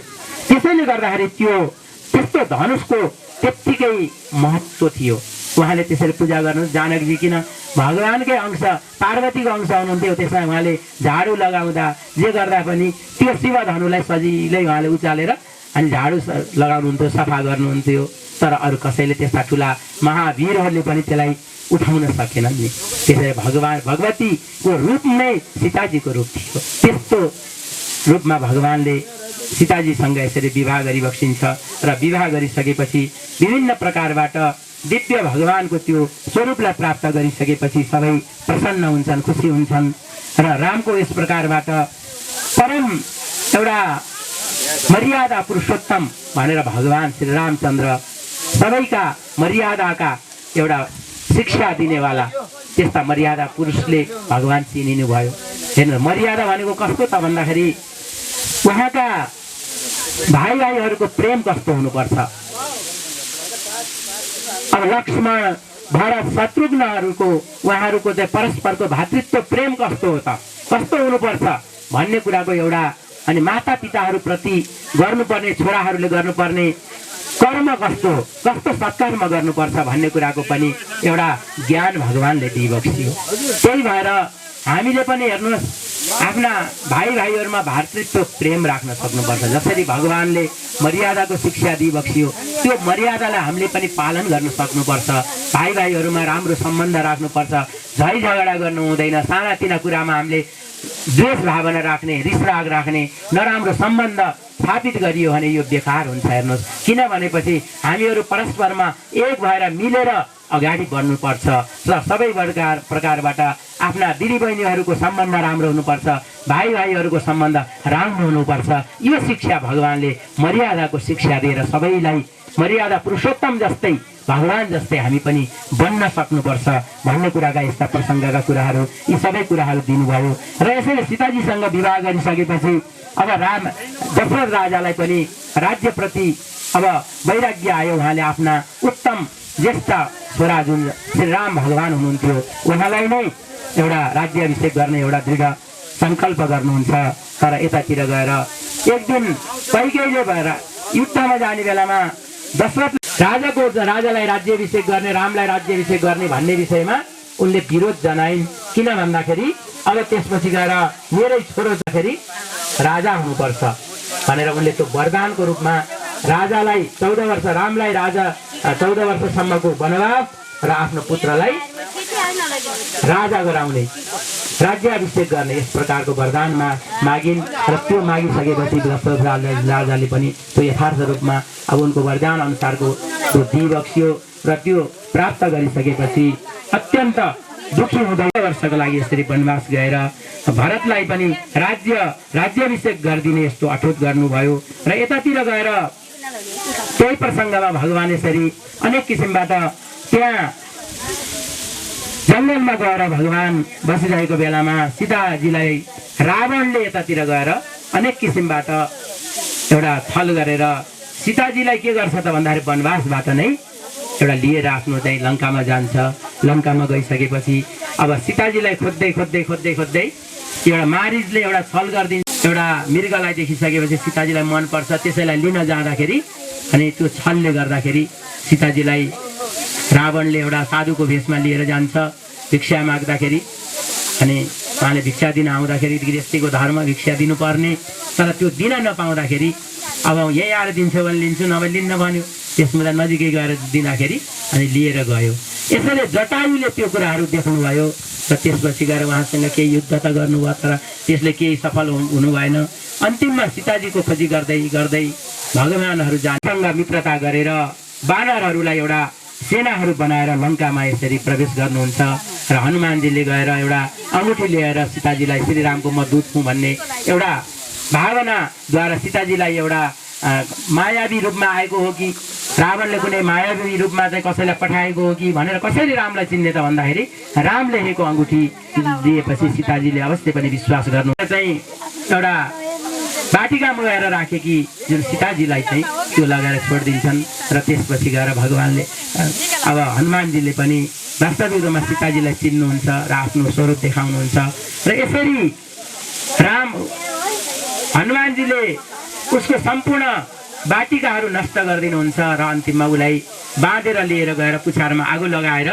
त्यसैले गर्दाखेरि त्यस्तो धनुषको त्यत्तिकै महत्त्व थियो। उहाँले त्यसरी पूजा गर्नु, जानकजी किन भगवानकै अंश पार्वतीको अंश हुनुहुन्थ्यो, त्यसमा उहाँले झाडु लगाउँदा जे गर्दा पनि त्यो शिव धनुलाई सजिलै उहाँले उचालेर अनि झाडु लगाउनुहुन्थ्यो, सफा गर्नुहुन्थ्यो। तर अरू कसैले त्यस्ता ठुला महावीरहरूले पनि त्यसलाई उठाउन सकेनन् नि। त्यसरी भगवतीको रूप नै सीताजीको रूप थियो। त्यस्तो रूपमा भगवानले सीताजीसँग यसरी विवाह गरिबक्सिन्छ र विवाह गरिसकेपछि विभिन्न प्रकारबाट दिव्य भगवानको त्यो स्वरूपलाई प्राप्त गरिसकेपछि सबै प्रसन्न हुन्छन्, खुसी हुन्छन् र रामको यस प्रकारबाट परम एउटा मर्यादा पुरुषोत्तम भनेर भगवान श्री रामचन्द्र सबैका मर्यादाका एउटा शिक्षा दिनेवाला त्यस्ता मर्यादा पुरुषले भगवान चिनिनु भयो। हेर्नु, मर्यादा भनेको कस्तो त भन्दाखेरि उहाँका भाइहरूको प्रेम कस्तो हुनुपर्छ। अब लक्ष्मण भरत शत्रुघ्नहरूको उहाँहरूको चाहिँ परस्परको भातृत्व प्रेम कस्तो हो त, कस्तो हुनुपर्छ भन्ने कुराको एउटा, अनि माता पिताहरूप्रति गर्नुपर्ने, छोराहरूले गर्नुपर्ने कर्म कस्तो सत्कर्म गर्नुपर्छ भन्ने कुराको पनि एउटा ज्ञान भगवानले दिइबक्सियो। त्यही भएर हामीले पनि हेर्नुहोस्, आफ्ना भाइहरूमा भातृत्व प्रेम राख्न सक्नुपर्छ। जसरी भगवानले मर्यादाको शिक्षा दिइबक्सियो त्यो मर्यादालाई हामीले पनि पालन गर्न सक्नुपर्छ। भाइहरूमा राम्रो सम्बन्ध राख्नुपर्छ, झै झगडा गर्नु हुँदैन। सानातिना कुरामा हामीले द्वेष भावना राख्ने, रिसराग राख्ने, नराम्रो सम्बन्ध स्थापित गरियो भने यो बेकार हुन्छ। हेर्नुहोस्, किन भनेपछि हामीहरू परस्परमा एक भएर मिलेर अगाडि बढ्नुपर्छ र सबै प्रकारबाट आफ्ना दिदीबहिनीहरूको सम्बन्ध राम्रो हुनुपर्छ, भाइहरूको सम्बन्ध राम्रो हुनुपर्छ। यो शिक्षा भगवानले मर्यादाको शिक्षा दिएर सबैलाई मर्यादा पुरुषोत्तम जस्तै भगवान जस्तै हामी पनि बन्न सक्नुपर्छ भन्ने कुराका यस्ता प्रसङ्गका कुराहरू, यी सबै कुराहरू दिनुभयो। र यसैले सीताजीसँग विवाह गरिसकेपछि अब दशरथ राजालाई पनि राज्यप्रति अब वैराग्य आयो। उहाँले आफ्ना उत्तम ज्येष्ठ छोरा जुन श्री राम भगवान हुनुहुन्थ्यो उहाँलाई नै एउटा राज्याभिषेक गर्ने एउटा दृढ सङ्कल्प गर्नुहुन्छ। तर यतातिर गएर एक दिन कैकेयीले भएर युद्धमा जाने बेलामा दशरथ राजालाई राज्याभिषेक गर्ने, रामलाई राज्याभिषेक गर्ने भन्ने विषयमा उनले विरोध जनाइन्। किन भन्दाखेरि अब त्यसपछि गएर मेरै छोरो जाँदाखेरि राजा हुनुपर्छ भनेर उनले त्यो वरदानको रूपमा राजालाई 14 वर्ष, रामलाई 14 वर्षसम्मको वनवास र आफ्नो पुत्रलाई राजा गराउने, राज्याभिषेक गर्ने यस प्रकारको वरदानमा मागिन्। र त्यो मागिसकेपछि दशरथ राजाले पनि त्यो यथार्थ रूपमा अब उनको वरदान अनुसारको त्यो दिइबक्सियो र त्यो प्राप्त गरिसकेपछि अत्यन्त दुखी हुँदै वर्षको लागि यसरी वनवास गएर भरतलाई पनि राज्याभिषेक गरिदिने यस्तो अठोट गर्नुभयो। र यतातिर गएर त्यही प्रसङ्गमा भगवान यसरी अनेक किसिमबाट त्यहाँ जङ्गलमा गएर भगवान बसिरहेको बेलामा सीताजीलाई रावणले यतातिर गएर अनेक किसिमबाट एउटा छल गरेर सीताजीलाई के गर्छ त भन्दाखेरि वनवासबाट नै एउटा लिएर आफ्नो चाहिँ लङ्कामा जान्छ। लङ्कामा गइसकेपछि अब सीताजीलाई खोज्दै खोज्दै खोज्दै खोज्दै एउटा मारिजले एउटा छल गरिदिन्छ। एउटा मृगलाई देखिसकेपछि सीताजीलाई मनपर्छ, त्यसैलाई लिन जाँदाखेरि अनि त्यो छलले गर्दाखेरि सीताजीलाई रावणले एउटा साधुको भेषमा लिएर जान्छ भिक्षा माग्दाखेरि। अनि उहाँले भिक्षा दिन आउँदाखेरि गृहस्थीको धर्म भिक्षा दिनुपर्ने, तर त्यो दिन नपाउँदाखेरि अब यही आएर दिन्छ भने लिन्छु नभए लिन्न भन्यो। त्यसमा नजिकै गएर दिँदाखेरि अनि लिएर गयो। यसैले जटायुले त्यो कुराहरू देख्नुभयो र त्यसपछि गएर उहाँसँग केही युद्ध त गर्नुभयो, तर त्यसले केही सफल हुनु भएन। अन्तिममा सीताजीको खोजी गर्दै गर्दै भगवानहरू जानसँग मित्रता गरेर वानरहरूलाई एउटा सेनाहरू बनाएर लङ्कामा यसरी प्रवेश गर्नुहुन्छ। र हनुमानजीले गएर एउटा अङ्गुठी ल्याएर सीताजीलाई श्रीरामको म दूत हुँ भन्ने एउटा भावनाद्वारा सीताजीलाई एउटा मायावी रूपमा आएको हो कि रावणले कुनै मायावी रूपमा चाहिँ कसैलाई पठाएको हो कि भनेर कसरी रामलाई चिन्ने त भन्दाखेरि राम लेखेको अङ्गुठी दिएपछि सीताजीले अवश्य पनि विश्वास गर्नु चाहिँ एउटा बाटिकामा गएर राखे कि जुन सीताजीलाई चाहिँ त्यो लगाएर छोडिदिन्छन्। र त्यसपछि गएर भगवानले अब हनुमानजीले पनि वास्तविक रूपमा सीताजीलाई चिन्नुहुन्छ र आफ्नो स्वरूप देखाउनुहुन्छ। र यसरी हनुमानजीले उसको सम्पूर्ण बाटिकाहरू नष्ट गरिदिनुहुन्छ र अन्तिममा उसलाई बाँधेर लिएर गएर पुछारमा आगो लगाएर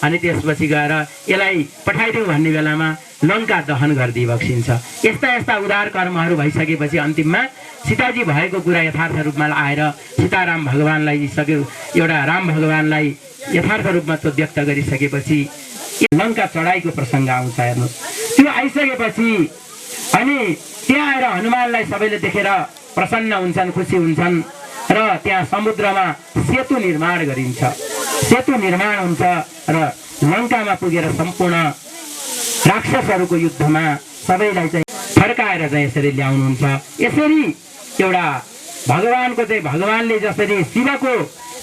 अनि त्यसपछि गएर यसलाई पठाइदिउँ भन्ने बेलामा लङ्का दहन गरिदिई बक्सिन्छ। यस्ता यस्ता उदार कर्महरू भइसकेपछि अन्तिममा सीताजी भएको कुरा यथार्थ रूपमा आएर सीताराम भगवानलाई एउटा राम भगवानलाई यथार्थ रूपमा त्यो व्यक्त गरिसकेपछि लङ्का चढाइको प्रसङ्ग आउँछ। हेर्नुहोस्, त्यो आइसकेपछि अनि त्यहाँ आएर हनुमानलाई सबैले देखेर प्रसन्न हुन्छन्, खुसी हुन्छन् र त्यहाँ समुद्रमा सेतु निर्माण गरिन्छ। सेतु निर्माण हुन्छ र लङ्कामा पुगेर सम्पूर्ण राक्षसहरूको युद्धमा सबैलाई चाहिँ फर्काएर चाहिँ यसरी ल्याउनुहुन्छ। यसरी एउटा भगवानको चाहिँ भगवानले जसरी शिवको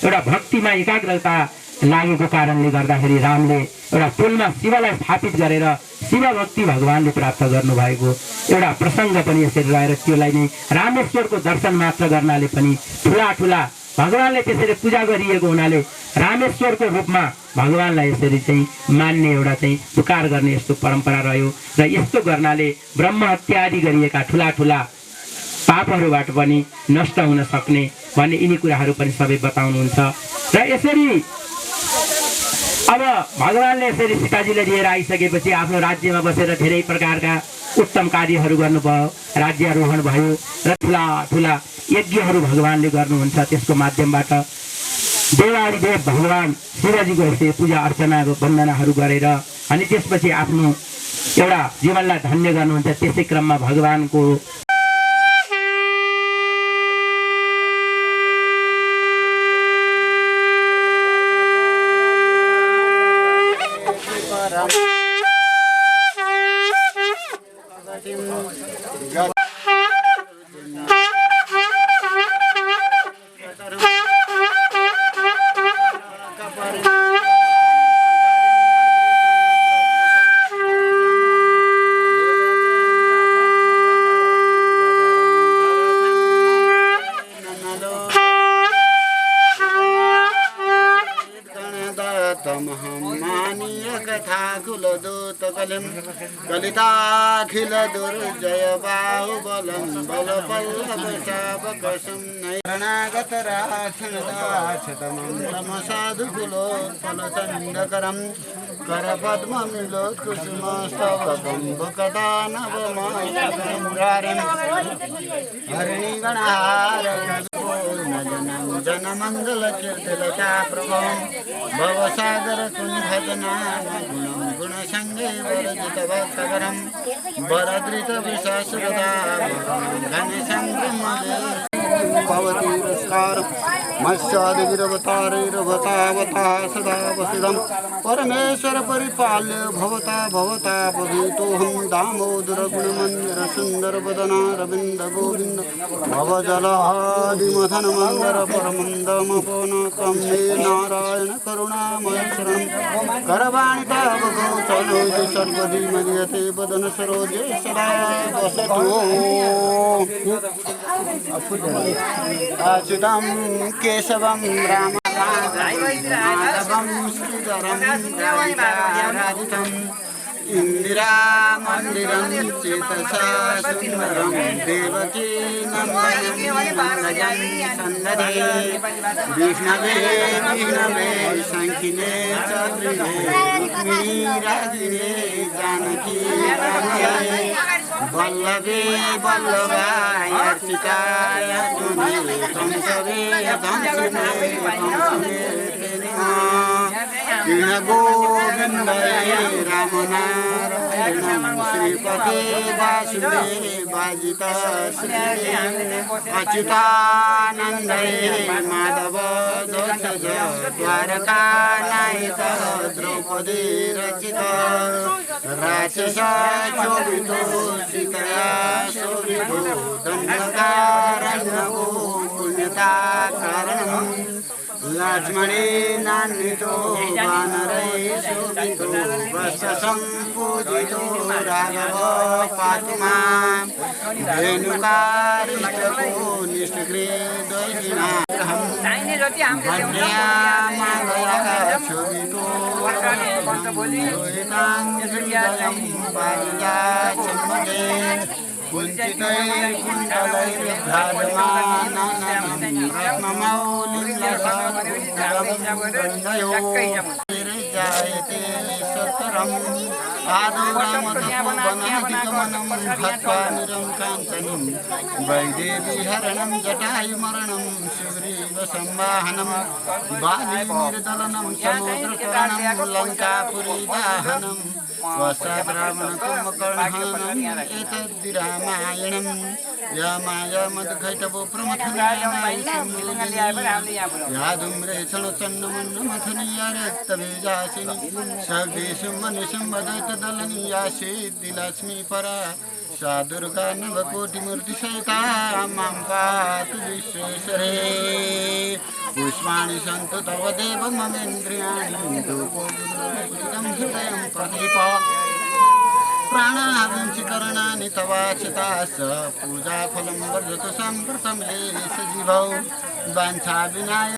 एउटा भक्तिमा एकाग्रता लागेको कारणले गर्दाखेरि रामले एउटा पुलमा शिवलाई स्थापित गरेर शिव भक्ति भगवानले प्राप्त गर्नुभएको एउटा प्रसङ्ग पनि यसरी रहेर त्यसलाई नै रामेश्वरको दर्शन मात्र गर्नाले पनि ठुला ठुला भगवानले त्यसरी पूजा गरिएको हुनाले रामेश्वरको रूपमा भगवानलाई यसरी चाहिँ मान्ने एउटा चाहिँ पुकार गर्ने यस्तो परम्परा रह्यो। र यस्तो गर्नाले ब्रह्म हत्या आदि गरिएका ठुला ठुला पापहरूबाट पनि नष्ट हुन सक्ने भन्ने यिनी कुराहरू पनि सबै बताउनुहुन्छ। र यसरी अब भगवानले यसरी सीताजीले लिएर आइसकेपछि आफ्नो राज्यमा बसेर धेरै प्रकारका उत्तम कार्यहरू गर्नुभयो, राज्यारोहण भयो र ठुला ठुला यज्ञहरू भगवानले गर्नुहुन्छ। त्यसको माध्यमबाट देवादिदेव भगवान शिवजीको यसरी पूजा अर्चना वन्दनाहरू गरेर अनि त्यसपछि आफ्नो एउटा जीवनलाई धन्य गर्नुहुन्छ। त्यसै क्रममा भगवानको कलिताखिल दुर्जय बाहुबलं बलपल्लवशापकशं नैरणागत राक्षतमं नमसाधुकुलोत्पलचण्डकरं करपद्ममिलोत्कुसुमस्तवकं बुकदानवमारिं हरिणीगणहारजनं जनमङ्गलकीर्तिलता प्रभवं भवसागरकुण्ठजनागुणं गुणसङ्गे वरजितभक्तकरं वरद्रितविशासुरदा घनसङ्गमदे भवति नमस्कार मत्स्यादिगिरवतारैरवतावता सदा वसिदं परमेश्वर परिपाल्य भवता भवतापभीतोऽहं दामोदरगुणमन्दिर सुन्दरवदना रविन्द गोविन्द भवजलादिमथनमन्दर परमन्दमपोनकं मे नारायण करुणामय शरणं करवाणि तव गौचलो सर्वधी मदीयते वदन सरोजे सदा वसतु अच्युतं केशवं राममाधवं श्रीधरं राधितं इन्दिरामन्दिरं चेतसा सुन्दरं देवकी नन्दनं सन्ददे विष्णवे विष्णवे शङ्खिने चक्रिणे रुक्मिणीराजिने जानकी रामे वल्लभे वल्लभाय अर्चिताय तुने कंसवे कंसिने कृष्ण गोविन्दे रामनारायणं श्रीपते वासुदेवाजिता श्री अच्युतानन्दे माधव दशज द्वारकानायक द्रौपदी रचित राक्षस शोभितो सीतया शोभितो दण्डकारण्यो पुण्यता कारणम् लक्ष्मणे नान्वितो वानरै शोभितो वत्ससम्पूजितो राघव पातु मां धेनुकारिष्टको निष्ठकृद्वैष्णवं भद्र्यामालया शोभितो लोहिताङ्गहृदयं पारिजातम्मगे कुञ्चितैर्कुण्डलैर्भ्राजमाननं रत्नमौलिं लसत्कुण्डयो सत्तरम् आदौ रामधूपवनाधिगमनं हत्वा निरङ्कान्तनं वैदेवीहरणं जटायुमरणं सुग्रीवसंवाहनं बालीनिर्दलनं समुद्रतरणं लङ्कापुरीदाहनं वसाद्रावणकुम्भकर्णहननम् एतद्धि रामायणं रामाय मदघटवो प्रमथनाय या धूम्रेक्षणचन्नमन्नमथनीया रक्तबीजासिनी सर्वेषु मनुष्यं वदतदलनीयासीद् लक्ष्मी परा सा दुर्गा नवकोटिमूर्तिसहिता मां पातु विश्वेश्वरे पुष्पाणि सन्तु तव देव ममेन्द्रियाणि धूपोऽपूजितं हृदयं प्रदीप प्राणाविंशकरणानि तवाचिताश्च पूजाफलं वर्धतु सम्प्रतं हे सजीवौ वाञ्छाविनाय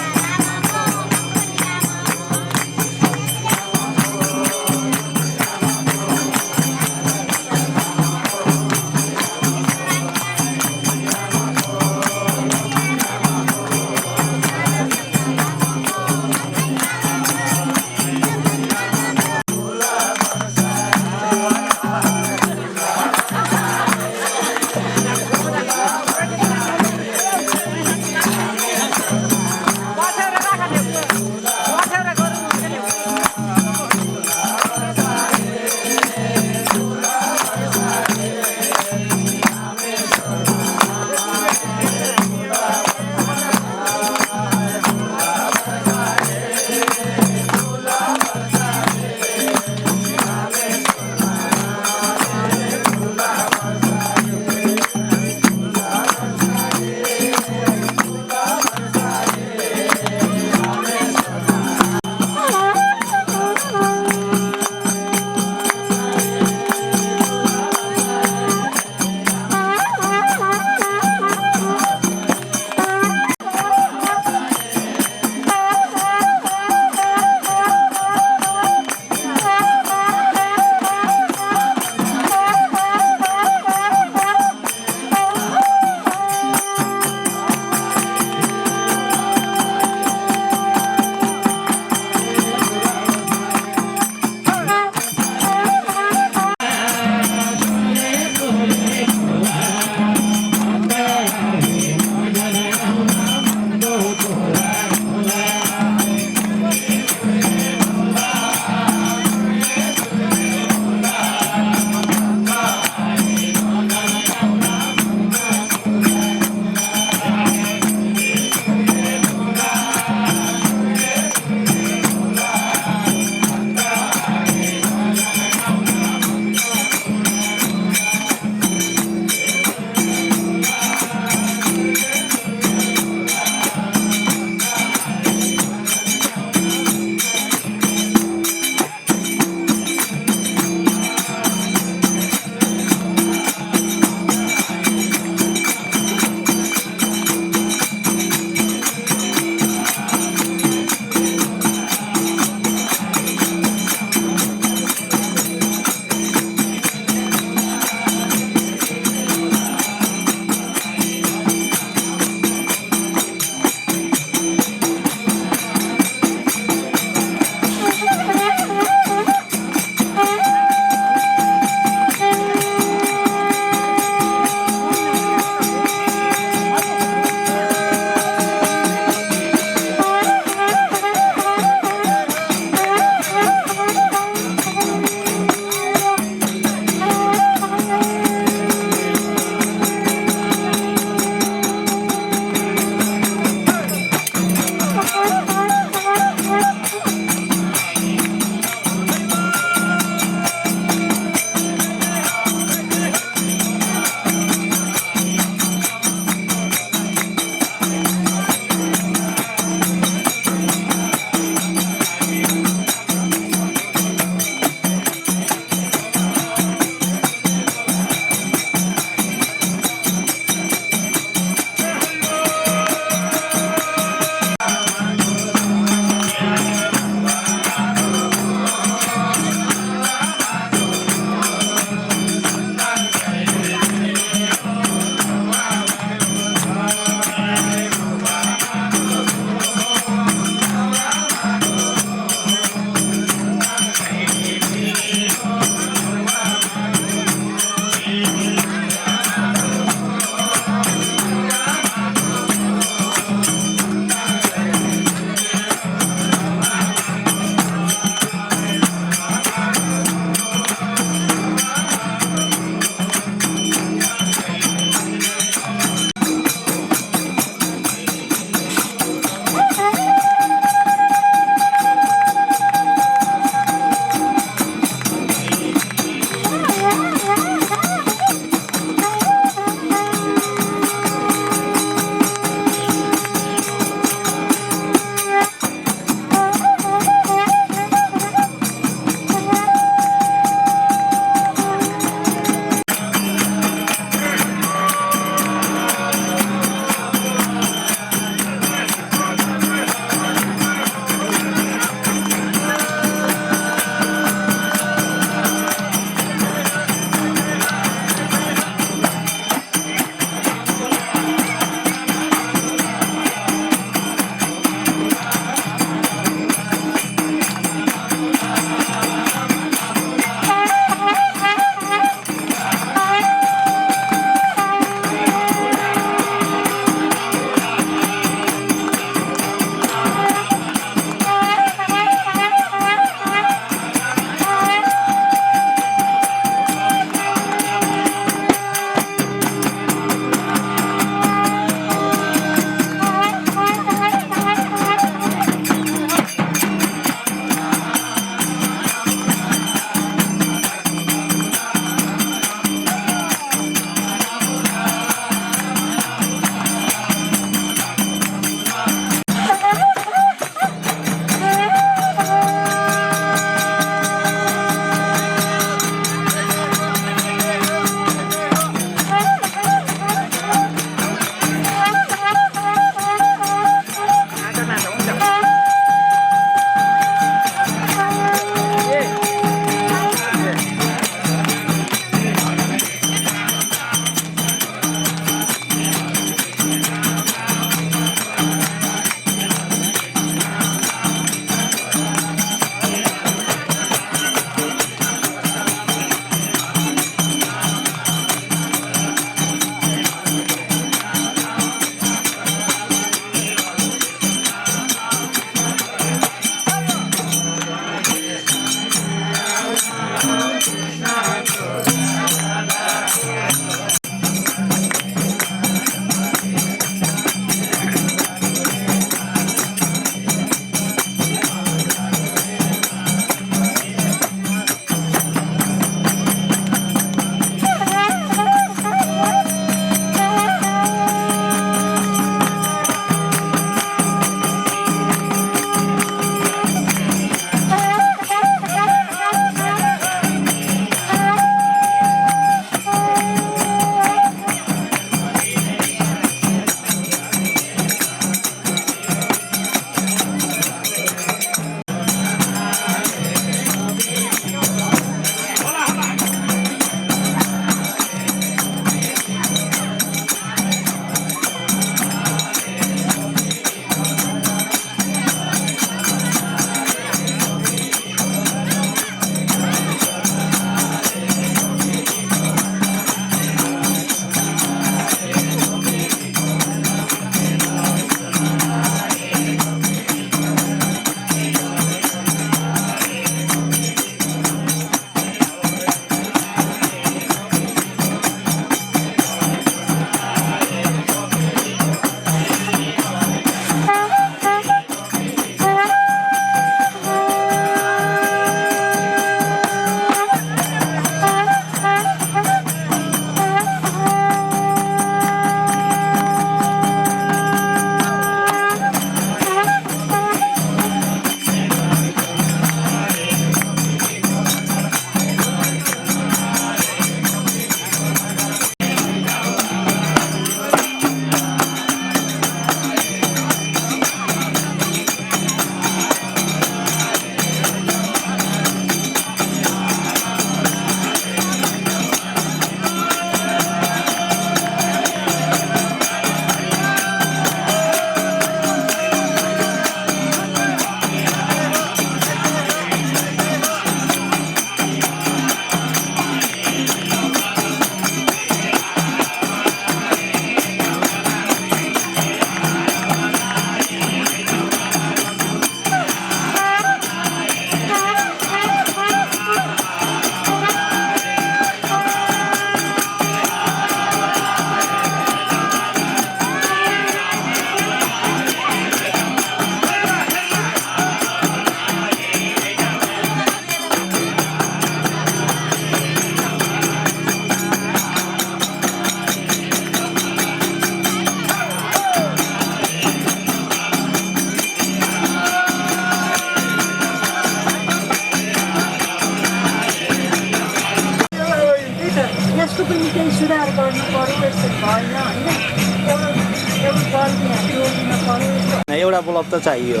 पनि केही सुधार गर्नु पर्यो यस्तो भएन होइन एउटा बल्ब यहाँ जोडिन पर्यो यस्तो एउटा बल्ब त चाहियो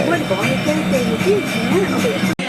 मैले भनेको त्यही हो कि